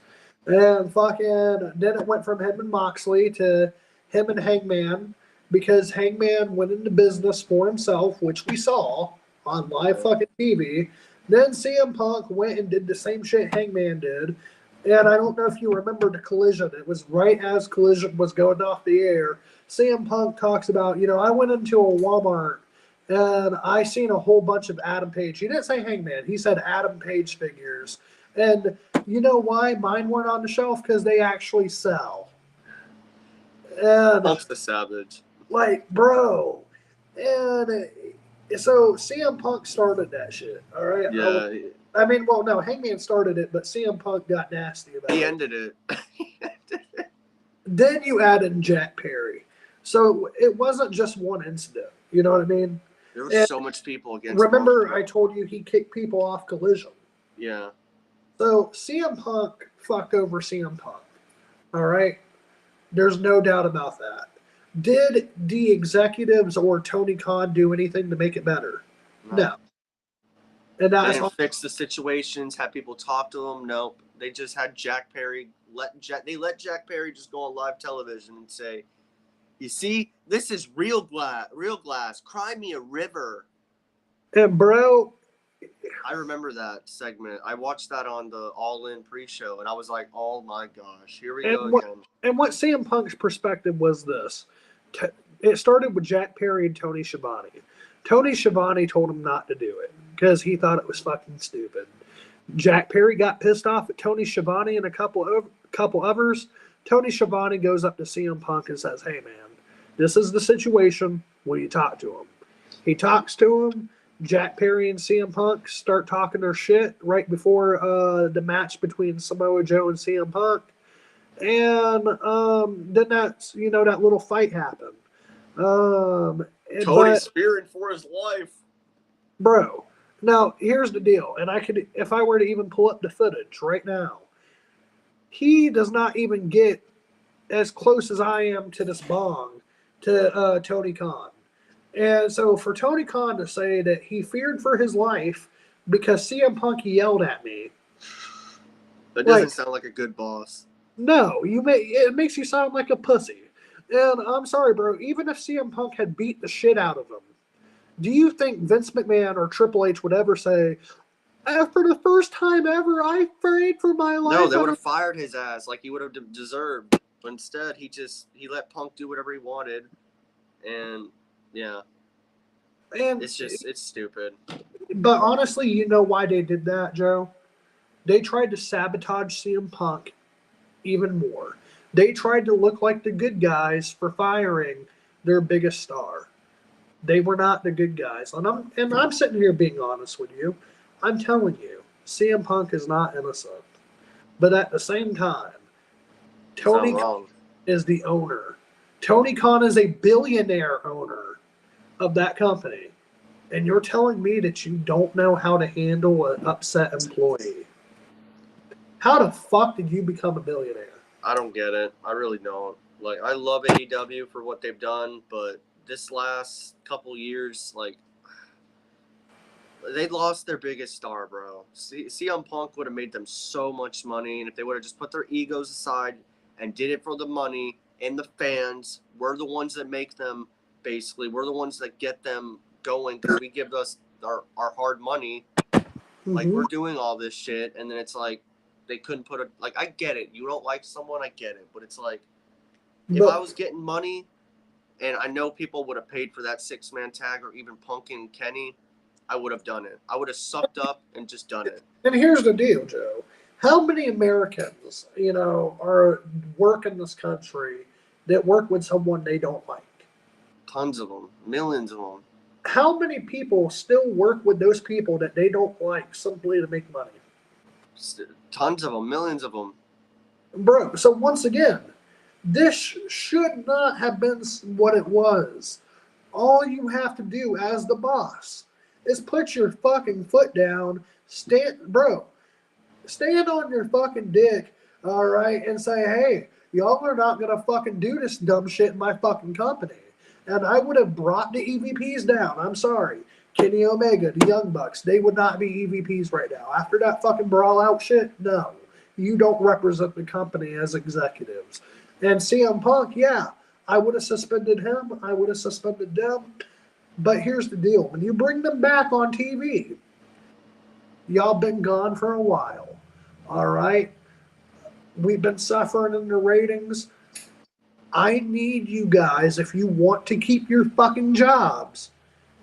and fucking then it went from him and Moxley to him and Hangman, because Hangman went into business for himself, which we saw on live fucking TV. Then CM Punk went and did the same shit Hangman did. And I don't know if you remember the Collision. It was right as Collision was going off the air. CM Punk talks about, I went into a Walmart and I seen a whole bunch of Adam Page. He didn't say Hangman. He said Adam Page figures. And you know why mine weren't on the shelf? Because they actually sell. And Punk's the savage. like, bro. And so CM Punk started that shit. All right. Yeah, I mean, well, no, Hangman started it, but CM Punk got nasty about it. he ended it. Then you add in Jack Perry. So it wasn't just one incident. You know what I mean? There was And so much people against. remember, Punk. I told you he kicked people off Collision. Yeah. So CM Punk fucked over CM Punk. All right? There's no doubt about that. Did the executives or Tony Khan do anything to make it better? No. And They that's didn't fix the situations, had people talk to them. Nope. They just had Jack Perry let Jack Perry just go on live television and say, "You see, this is real glass. Cry me a river." and bro, I remember that segment. I watched that on the All In pre-show, and I was like, "Oh my gosh, here we go again." And what CM Punk's perspective was this. It started with Jack Perry and Tony Schiavone. Tony Schiavone told him not to do it because he thought it was fucking stupid. Jack Perry got pissed off at Tony Schiavone and a couple others. Tony Schiavone goes up to CM Punk and says, "Hey man, this is the situation. Will you talk to him?" He talks to him. Jack Perry and CM Punk start talking their shit right before the match between Samoa Joe and CM Punk. And then that little fight happened. Tony's fearing for his life. Bro, now here's the deal, and if I were to even pull up the footage right now, he does not even get as close as I am to this bong to Tony Khan. And so for Tony Khan to say that he feared for his life because CM Punk yelled at me, that doesn't sound like a good boss. No, it makes you sound like a pussy. And I'm sorry, bro. Even if CM Punk had beat the shit out of him, do you think Vince McMahon or Triple H would ever say, "For the first time ever, I prayed for my life"? No, they would have fired his ass like he would have deserved. But instead, he let Punk do whatever he wanted, and yeah, And it's stupid. But honestly, you know why they did that, Joe? They tried to sabotage CM Punk even more. They tried to look like the good guys for firing their biggest star. They were not the good guys. And I'm sitting here being honest with you. I'm telling you, CM Punk is not innocent. But at the same time, Tony Khan is the owner. Tony Khan is a billionaire owner of that company. And you're telling me that you don't know how to handle an upset employee. How the fuck did you become a billionaire? I don't get it. I really don't. Like, I love AEW for what they've done, but this last couple years, like, they lost their biggest star, bro. CM Punk would have made them so much money, and if they would have just put their egos aside and did it for the money and the fans, we're the ones that make them, basically. We're the ones that get them going because we give us our hard money. Like, we're doing all this shit, and then it's like they couldn't put it. Like, I get it. You don't like someone, I get it. But it's like, if I was getting money, and I know people would have paid for that 6-man tag or even Punk and Kenny, I would have done it. I would have sucked up and just done it. And here's the deal, Joe. How many Americans, are work in this country that work with someone they don't like? Tons of them. Millions of them. How many people still work with those people that they don't like simply to make money? Tons of them. Millions of them. Bro, so once again, this should not have been what it was. All you have to do as the boss is put your fucking foot down, stand on your fucking dick, all right, and say, hey, y'all are not going to fucking do this dumb shit in my fucking company. And I would have brought the EVPs down. I'm sorry. Kenny Omega, the Young Bucks, they would not be EVPs right now. After that fucking brawl out shit, no. You don't represent the company as executives. And CM Punk, yeah, I would have suspended him. I would have suspended them. But here's the deal. When you bring them back on TV, y'all been gone for a while. All right? We've been suffering in the ratings. I need you guys, if you want to keep your fucking jobs,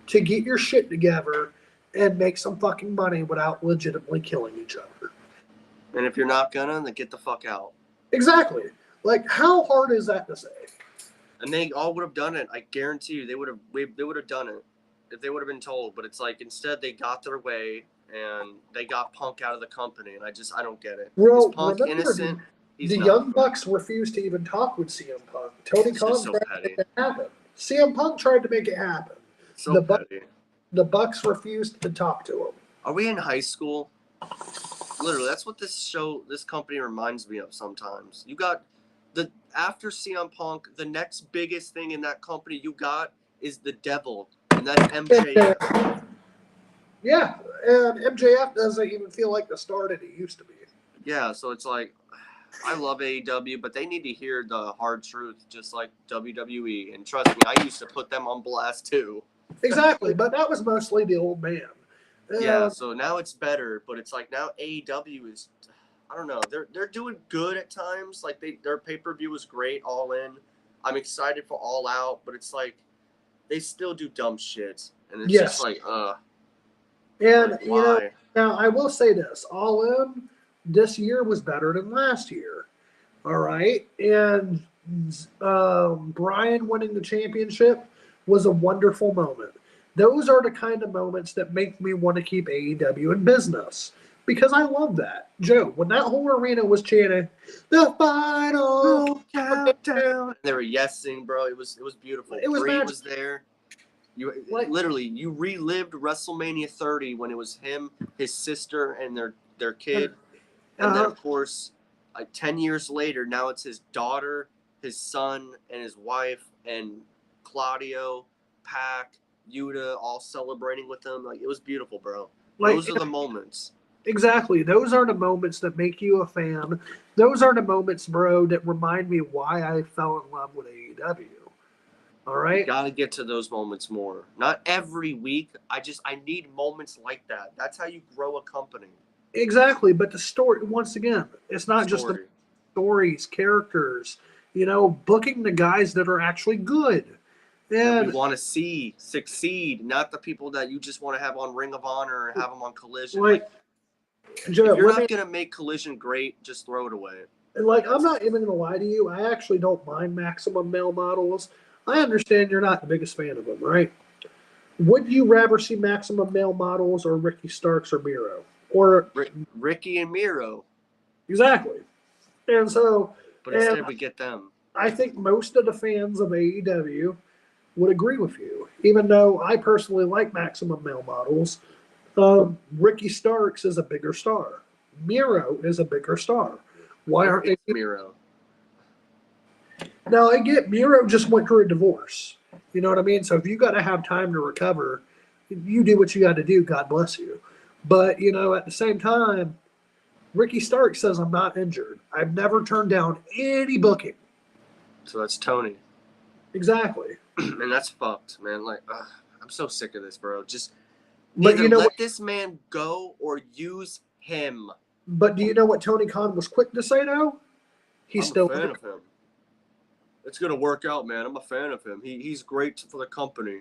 to get your shit together and make some fucking money without legitimately killing each other. And if you're not gonna, then get the fuck out. Exactly. Like, how hard is that to say? And they all would have done it. I guarantee you, they would have done it if they would have been told. But it's like, instead they got their way and they got Punk out of the company. And I don't get it. Well, is Punk innocent? The Young Bucks refused to even talk with CM Punk. Tony Khan tried to make it happen. CM Punk tried to make it happen. So petty. The Bucks refused to talk to him. Are we in high school? Literally, that's what this company reminds me of sometimes. You got after CM Punk, the next biggest thing in that company you got is the devil, and that's MJF. Yeah, and MJF doesn't even feel like the star that he used to be. Yeah, so it's like, I love AEW, but they need to hear the hard truth, just like WWE. And trust me, I used to put them on blast too. Exactly, but that was mostly the old man. Yeah, so now it's better, but it's like now AEW is, I don't know, they're doing good at times. Like their pay-per-view was great, All In. I'm excited for All Out, but it's like they still do dumb shit, and it's just like, And like, why? Now I will say this: All In this year was better than last year. All right, and Brian winning the championship was a wonderful moment. Those are the kind of moments that make me want to keep AEW in business. Because I love that. Joe, when that whole arena was chanting, the final countdown. They were yesing, bro. It was beautiful. It was Bree magic. was there. You you relived WrestleMania 30 when it was him, his sister, and their kid. And then, of course, 10 years later, now it's his daughter, his son, and his wife, and Claudio, Pac, Yuta, all celebrating with them. Like, it was beautiful, bro. Those are the moments. Exactly. Those are the moments that make you a fan. Those are the moments, bro, that remind me why I fell in love with AEW. All right? You got to get to those moments more. Not every week. I need moments like that. That's how you grow a company. Exactly. But the story, once again, it's not just the stories, characters, booking the guys that are actually good. And we want to see succeed, not the people that you just want to have on Ring of Honor and have them on Collision. Like, Joe, if you're not going to make Collision great, just throw it away. And I'm not even going to lie to you. I actually don't mind Maximum Male Models. I understand you're not the biggest fan of them, right? Would you rather see Maximum Male Models or Ricky Starks or Miro? Or Ricky and Miro. Exactly. And so... But instead we get them. I think most of the fans of AEW would agree with you, even though I personally like Maximum Male Models. Ricky Starks is a bigger star. Miro is a bigger star. Why aren't they? Miro. Now I get Miro just went through a divorce. You know what I mean? So if you got to have time to recover, you do what you got to do. God bless you. But you know, at the same time, Ricky Stark says I'm not injured. I've never turned down any booking. So that's Tony. Exactly. And that's fucked, man. Like, I'm so sick of this, bro. Just But either you know let what? this man go or use him. But do you know what Tony Khan was quick to say though? He's I'm still a fan of him. It's gonna work out, man. I'm a fan of him. He's great for the company.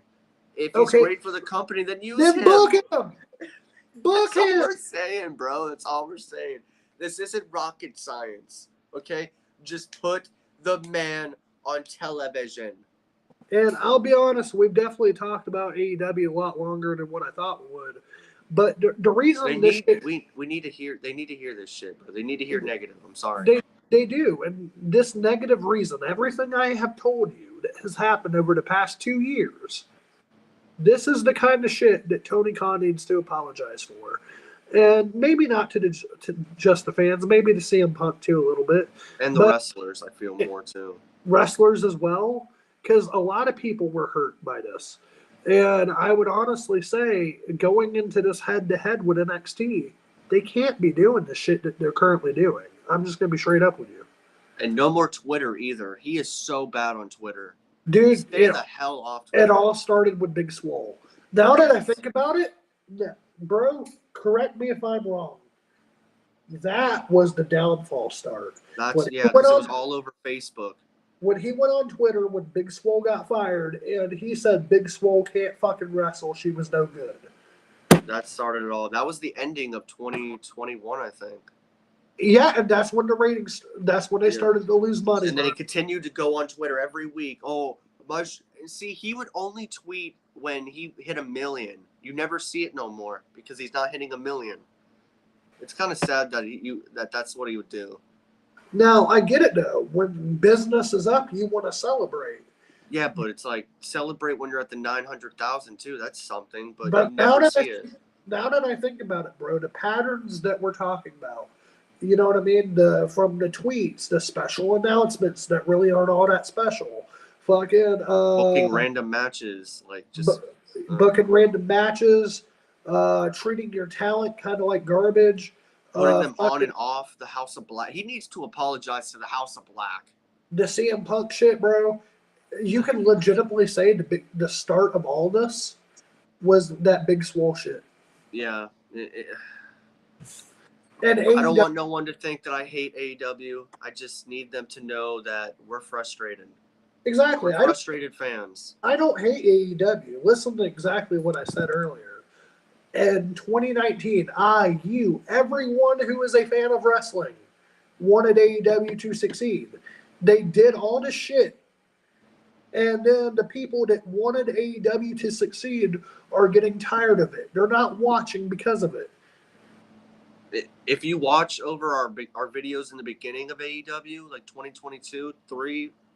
If he's okay. great for the company, then use Then him. book him. Book That's all him. we're saying, bro. That's all we're saying. This isn't rocket science, okay? Just put the man on television. And I'll be honest, we've definitely talked about AEW a lot longer than what I thought we would. But the reason we need to hear they need to hear this shit, bro. They need to hear negative. I'm sorry. They do, and this negative reason, everything I have told you that has happened over the past 2 years, this is the kind of shit that Tony Khan needs to apologize for. And maybe not to just the fans, maybe to CM Punk too a little bit. And the wrestlers, I feel more too. Wrestlers as well, because a lot of people were hurt by this. And I would honestly say, going into this head-to-head with NXT, they can't be doing the shit that they're currently doing. I'm just going to be straight up with you. And no more Twitter either. He is so bad on Twitter. Dude, stay the hell off Twitter. It all started with Big Swole. Now that I think about it, bro, correct me if I'm wrong. That was the downfall start. Because it was all over Facebook. When he went on Twitter when Big Swole got fired and he said Big Swole can't fucking wrestle, she was no good. That started it all. That was the ending of 2021, I think. Yeah, and that's when the ratings, that's when they started to lose money. And then he continued to go on Twitter every week. See, he would only tweet when he hit 1 million. You never see it no more because he's not hitting 1 million. It's kind of sad that that's what he would do. Now, I get it though. When business is up, you want to celebrate. Yeah, but it's like celebrate when you're at the 900,000 too. That's something, but you never see it. Now that I think about it, bro, the patterns that we're talking about, you know what I mean? From the tweets, the special announcements that really aren't all that special. Fucking booking random matches, like just booking random matches, treating your talent kind of like garbage. Putting them on and off the House of Black. He needs to apologize to the House of Black. The CM Punk shit, bro. You can legitimately say the start of all this was that Big Swole shit. Yeah. And I don't want no one to think that I hate AEW. I just need them to know that we're frustrated. Exactly. We're frustrated fans. I don't hate AEW. Listen to exactly what I said earlier. In 2019, everyone who is a fan of wrestling wanted AEW to succeed. They did all this shit. And then the people that wanted AEW to succeed are getting tired of it. They're not watching because of it. If you watch over our videos in the beginning of AEW, like 2022,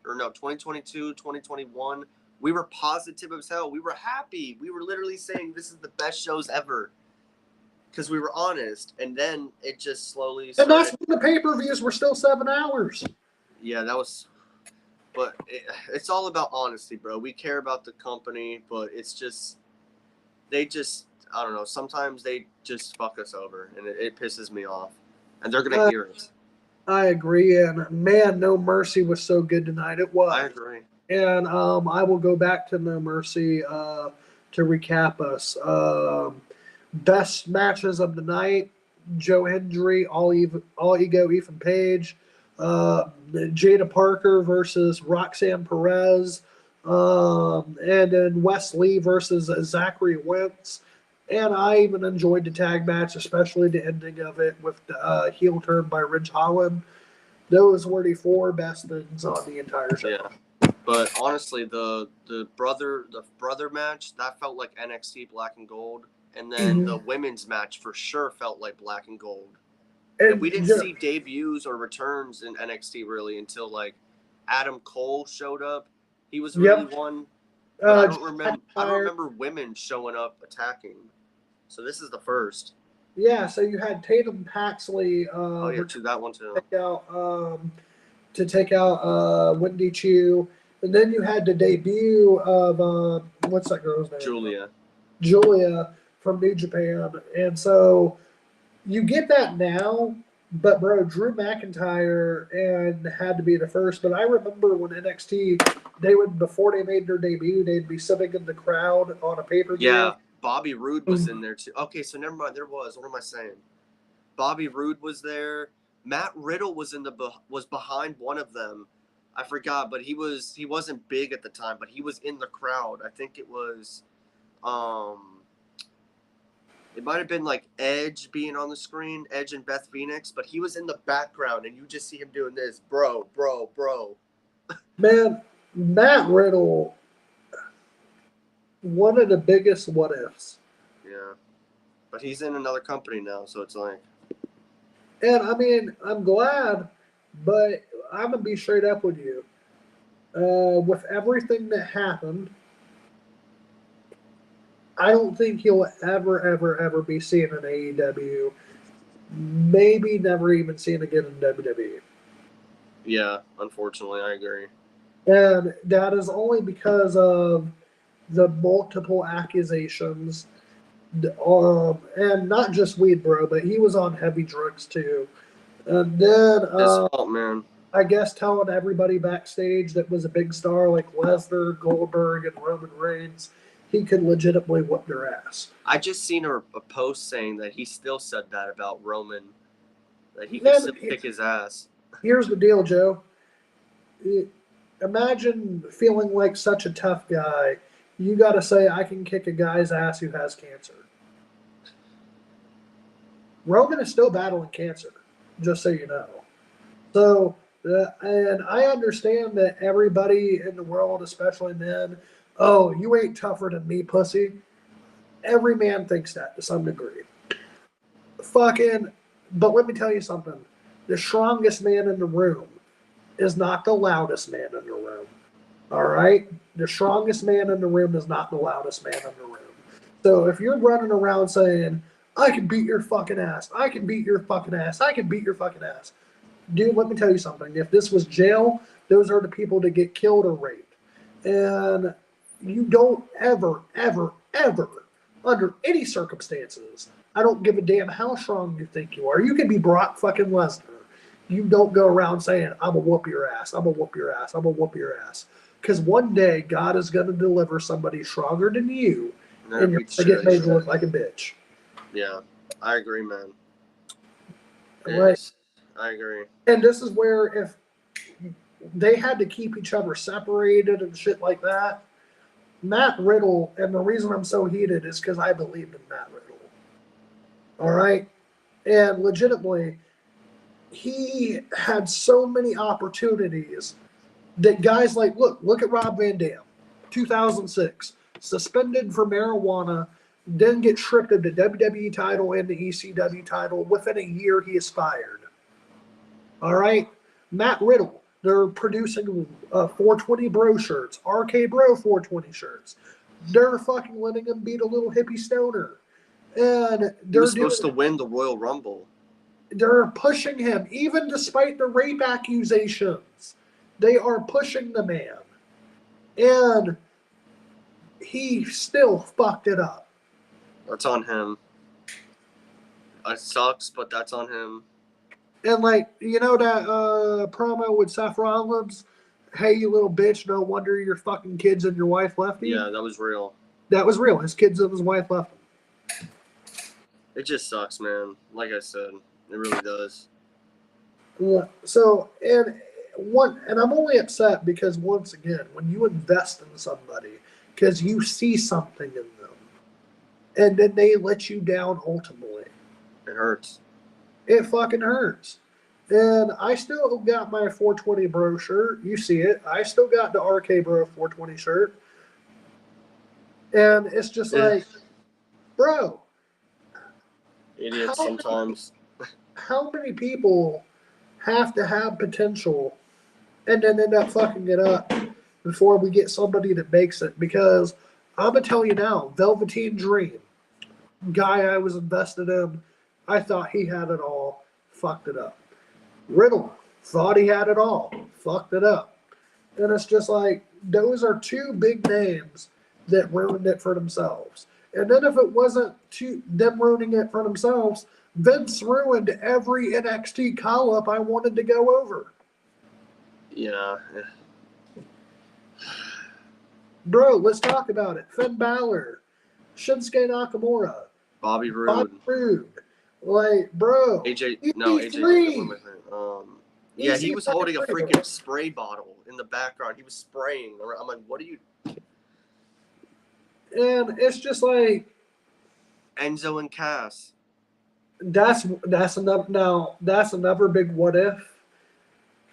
2021, we were positive as hell. We were happy. We were literally saying this is the best shows ever because we were honest. And then it just slowly started. And that's when the pay-per-views were still 7 hours. Yeah, that was... But it's all about honesty, bro. We care about the company, but it's just... They just... I don't know. Sometimes they just fuck us over, and it pisses me off. And they're going to hear it. I agree. And, man, No Mercy was so good tonight. It was. I agree. And I will go back to No Mercy to recap us. Best matches of the night: Joe Hendry, All Ego, Ethan Page, Jada Parker versus Roxanne Perez, and then Wes Lee versus Zachary Wentz. And I even enjoyed the tag match, especially the ending of it with the heel turn by Ridge Holland. Those were the 4 best things on the entire show. Yeah. But honestly, the brother match, that felt like NXT Black and Gold, and then the women's match for sure felt like Black and Gold. And we didn't see debuts or returns in NXT really until like Adam Cole showed up. He was really one. But I don't remember women showing up attacking. So this is the first. Yeah, so you had Tatum Paxley. To that one too. to take out Wendy Chu. And then you had the debut of what's that girl's name? Julia from New Japan. And so you get that now, but bro, Drew McIntyre and had to be the first. But I remember when NXT, they would, before they made their debut, they'd be sitting in the crowd on a pay-per-view. Yeah, Bobby Roode was in there too. Okay, so never mind. There was. What am I saying? Bobby Roode was there. Matt Riddle was was behind one of them. I forgot, but he wasn't big at the time, but he was in the crowd. I think it was, it might have been like Edge being on the screen, Edge and Beth Phoenix, but he was in the background, and you just see him doing this, bro. Man, Matt Riddle, one of the biggest what ifs. Yeah, but he's in another company now, so it's like. And I mean, I'm glad, but I'm gonna be straight up with you. With everything that happened, I don't think he'll ever be seen in AEW. Maybe never even seen again in WWE. Yeah, unfortunately, I agree. And that is only because of the multiple accusations. And not just weed, bro, but he was on heavy drugs too. And then, His fault, man. I guess telling everybody backstage that was a big star like Lesnar, Goldberg, and Roman Reigns, he could legitimately whip their ass. I just seen a post saying that he still said that about Roman, that he could still kick his ass. Here's the deal, Joe. Imagine feeling like such a tough guy. You got to say, I can kick a guy's ass who has cancer. Roman is still battling cancer, just so you know. So, and I understand that everybody in the world, especially men, oh, you ain't tougher than me, pussy. Every man thinks that to some degree. But let me tell you something. The strongest man in the room is not the loudest man in the room. All right? The strongest man in the room is not the loudest man in the room. So if you're running around saying, I can beat your fucking ass, I can beat your fucking ass, I can beat your fucking ass. Dude, let me tell you something. If this was jail, those are the people that get killed or raped. And you don't ever, under any circumstances, I don't give a damn how strong you think you are. You can be Brock fucking Lesnar. You don't go around saying, I'm going to whoop your ass, I'm going to whoop your ass, I'm going to whoop your ass. Because one day, God is going to deliver somebody stronger than you, and you're going to get made to look like a bitch. Yeah, I agree, man. Right. I agree. And this is where if they had to keep each other separated and shit like that, Matt Riddle, and the reason I'm so heated is because I believed in Matt Riddle. All right? And legitimately, he had so many opportunities that guys like, look at Rob Van Dam, 2006, suspended for marijuana, then get stripped of the WWE title and the ECW title. Within a year, he is fired. All right? Matt Riddle, they're producing 420 Bro shirts, RK Bro 420 shirts. They're fucking letting him beat a little hippie stoner. And he was supposed to win the Royal Rumble. They're pushing him, even despite the rape accusations. They are pushing the man. And he still fucked it up. That's on him. It sucks, but that's on him. And like, you know that promo with Seth Rollins? Hey, you little bitch, no wonder your fucking kids and your wife left you? Yeah, that was real. That was real. His kids and his wife left him. It just sucks, man. Like I said, it really does. So, and I'm only upset because, once again, when you invest in somebody, because you see something in them, and then they let you down ultimately. It hurts. It fucking hurts. And I still got my 420 Bro shirt. You see it. I still got the RK Bro 420 shirt. And it's just like, bro. Idiots sometimes. How many people have to have potential and then end up fucking it up before we get somebody that makes it? Because I'm going to tell you now, Velveteen Dream, guy I was invested in, I thought he had it all, fucked it up. Riddle, thought he had it all, fucked it up. And it's just like, those are two big names that ruined it for themselves. And then if it wasn't them ruining it for themselves, Vince ruined every NXT call up I wanted to go over. Yeah. Bro, let's talk about it. Finn Balor, Shinsuke Nakamura, Bobby Roode. Like, bro. AJ EC3. didn't win with it. Yeah, he was EC3. holding a freaking spray bottle in the background. He was spraying. I'm like, what are you? And it's just like, Enzo and Cass. that's another. Now that's another big what if.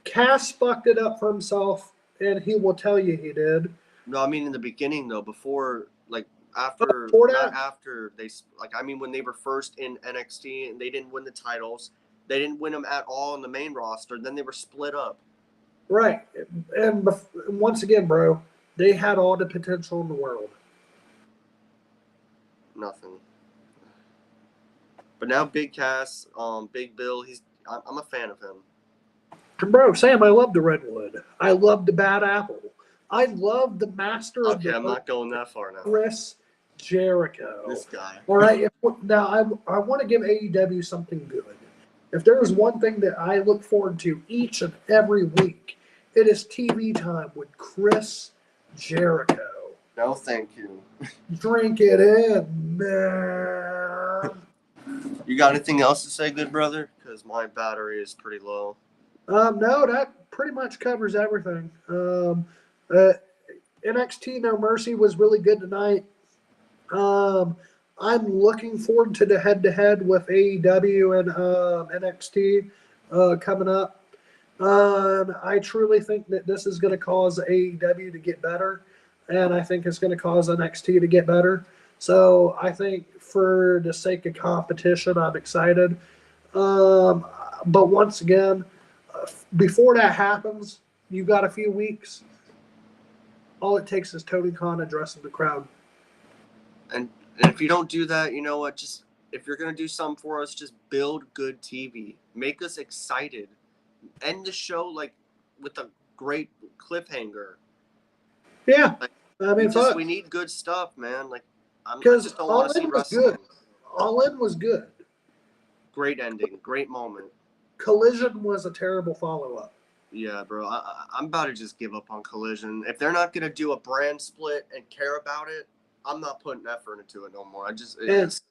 Cass fucked it up for himself, and he will tell you he did. No, I mean in the beginning though, before after Before not that? after they when they were first in NXT and they didn't win the titles, they didn't win them at all in the main roster. Then they were split up. Right, and once again, bro, they had all the potential in the world. Nothing. But now Big Cass, Big Bill, I'm a fan of him. Bro, Sam, I love the Redwood. I love the Bad Apple. I love the master of Okay, the I'm not going that far now. Chris Jericho. This guy. All right. Now, I want to give AEW something good. If there is one thing that I look forward to each and every week, it is TV time with Chris Jericho. No, thank you. Drink it in, man. You got anything else to say, good brother? Because my battery is pretty low. No, that pretty much covers everything. NXT No Mercy was really good tonight. I'm looking forward to the head-to-head with AEW and NXT coming up. I truly think that this is going to cause AEW to get better, and I think it's going to cause NXT to get better. So I think for the sake of competition, I'm excited. But once again, before that happens, you've got a few weeks. All it takes is Tony Khan addressing the crowd. And if you don't do that, you know what? Just if you're gonna do something for us, just build good TV. Make us excited. End the show with a great cliffhanger. Yeah, I mean, we need good stuff, man. I because just don't want to see wrestling. Good. All In was good. Great ending, great moment. Collision was a terrible follow-up. Yeah, bro. I'm about to just give up on Collision. If they're not gonna do a brand split and care about it, I'm not putting effort into it no more.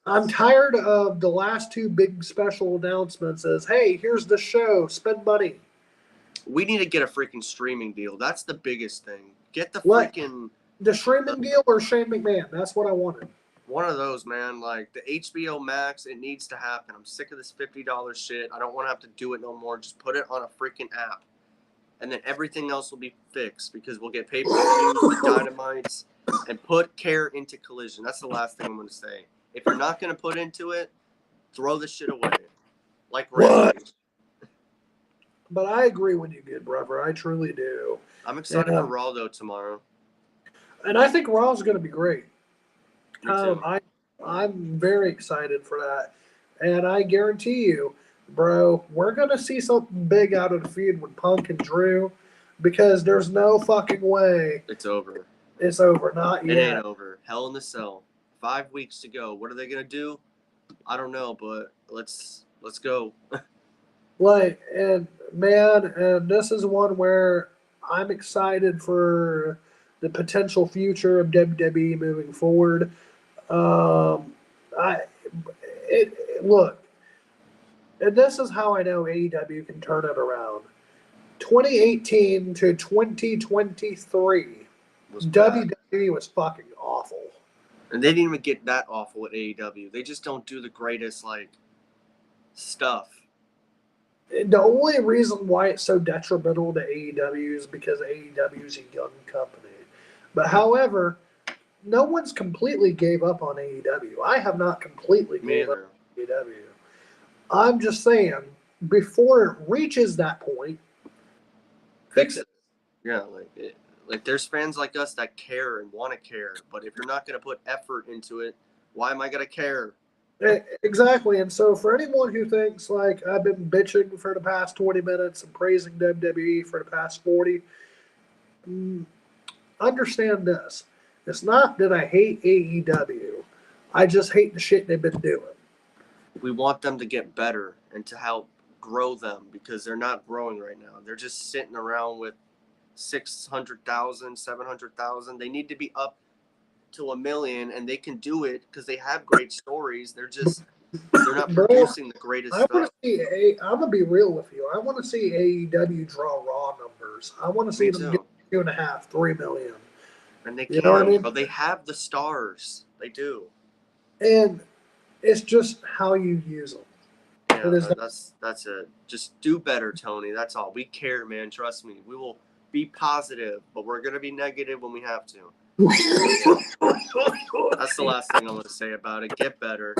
I'm tired of the last two big special announcements as, hey, here's the show, spend money. We need to get a freaking streaming deal. That's the biggest thing. Get the the streaming deal or Shane McMahon. That's what I wanted. One of those, man. Like the HBO Max, it needs to happen. I'm sick of this $50 shit. I don't want to have to do it no more. Just put it on a freaking app. And then everything else will be fixed because we'll get pay-per-views with Dynamites and put care into Collision. That's the last thing I'm going to say. If you're not going to put into it, throw the shit away. Like what? But I agree with you, good brother. I truly do. I'm excited for Raw, though, tomorrow. And I think Raw is going to be great. Me too. I'm very excited for that. And I guarantee you, bro, we're going to see something big out of the feud with Punk and Drew because there's no fucking way. It's over. It's over. Not yet. It ain't over. Hell in the Cell. 5 weeks to go. What are they going to do? I don't know, but let's go. And this is one where I'm excited for the potential future of WWE moving forward. Look, and this is how I know AEW can turn it around. 2018 to 2023, WWE was fucking awful. And they didn't even get that awful at AEW. They just don't do the greatest, stuff. The only reason why it's so detrimental to AEW is because AEW is a young company. But however, no one's completely gave up on AEW. I have not completely gave up on AEW. I'm just saying, before it reaches that point, fix it. Yeah, there's fans like us that care and want to care. But if you're not going to put effort into it, why am I going to care? Exactly. And so for anyone who thinks like I've been bitching for the past 20 minutes and praising WWE for the past 40, mm, understand this. It's not that I hate AEW. I just hate the shit they've been doing. We want them to get better and to help grow them because they're not growing right now. They're just sitting around with 600,000, 700,000. They need to be up to 1 million, and they can do it because they have great stories. They're not Bro, producing the greatest I want stuff. to see I'm gonna be real with you. I want to see AEW draw Raw numbers. I want to see Me them get too. 2.5, 3 million. And they You know what I can, mean? but they have the stars. They do. And it's just how you use them. It Yeah, is. that's it. Just do better, Tony. That's all. We care, man. Trust me. We will be positive, but we're gonna be negative when we have to. That's the last thing I'm gonna say about it. Get better.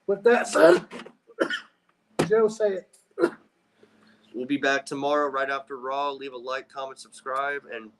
With that said, Joe, say it. We'll be back tomorrow right after Raw. Leave a like, comment, subscribe, and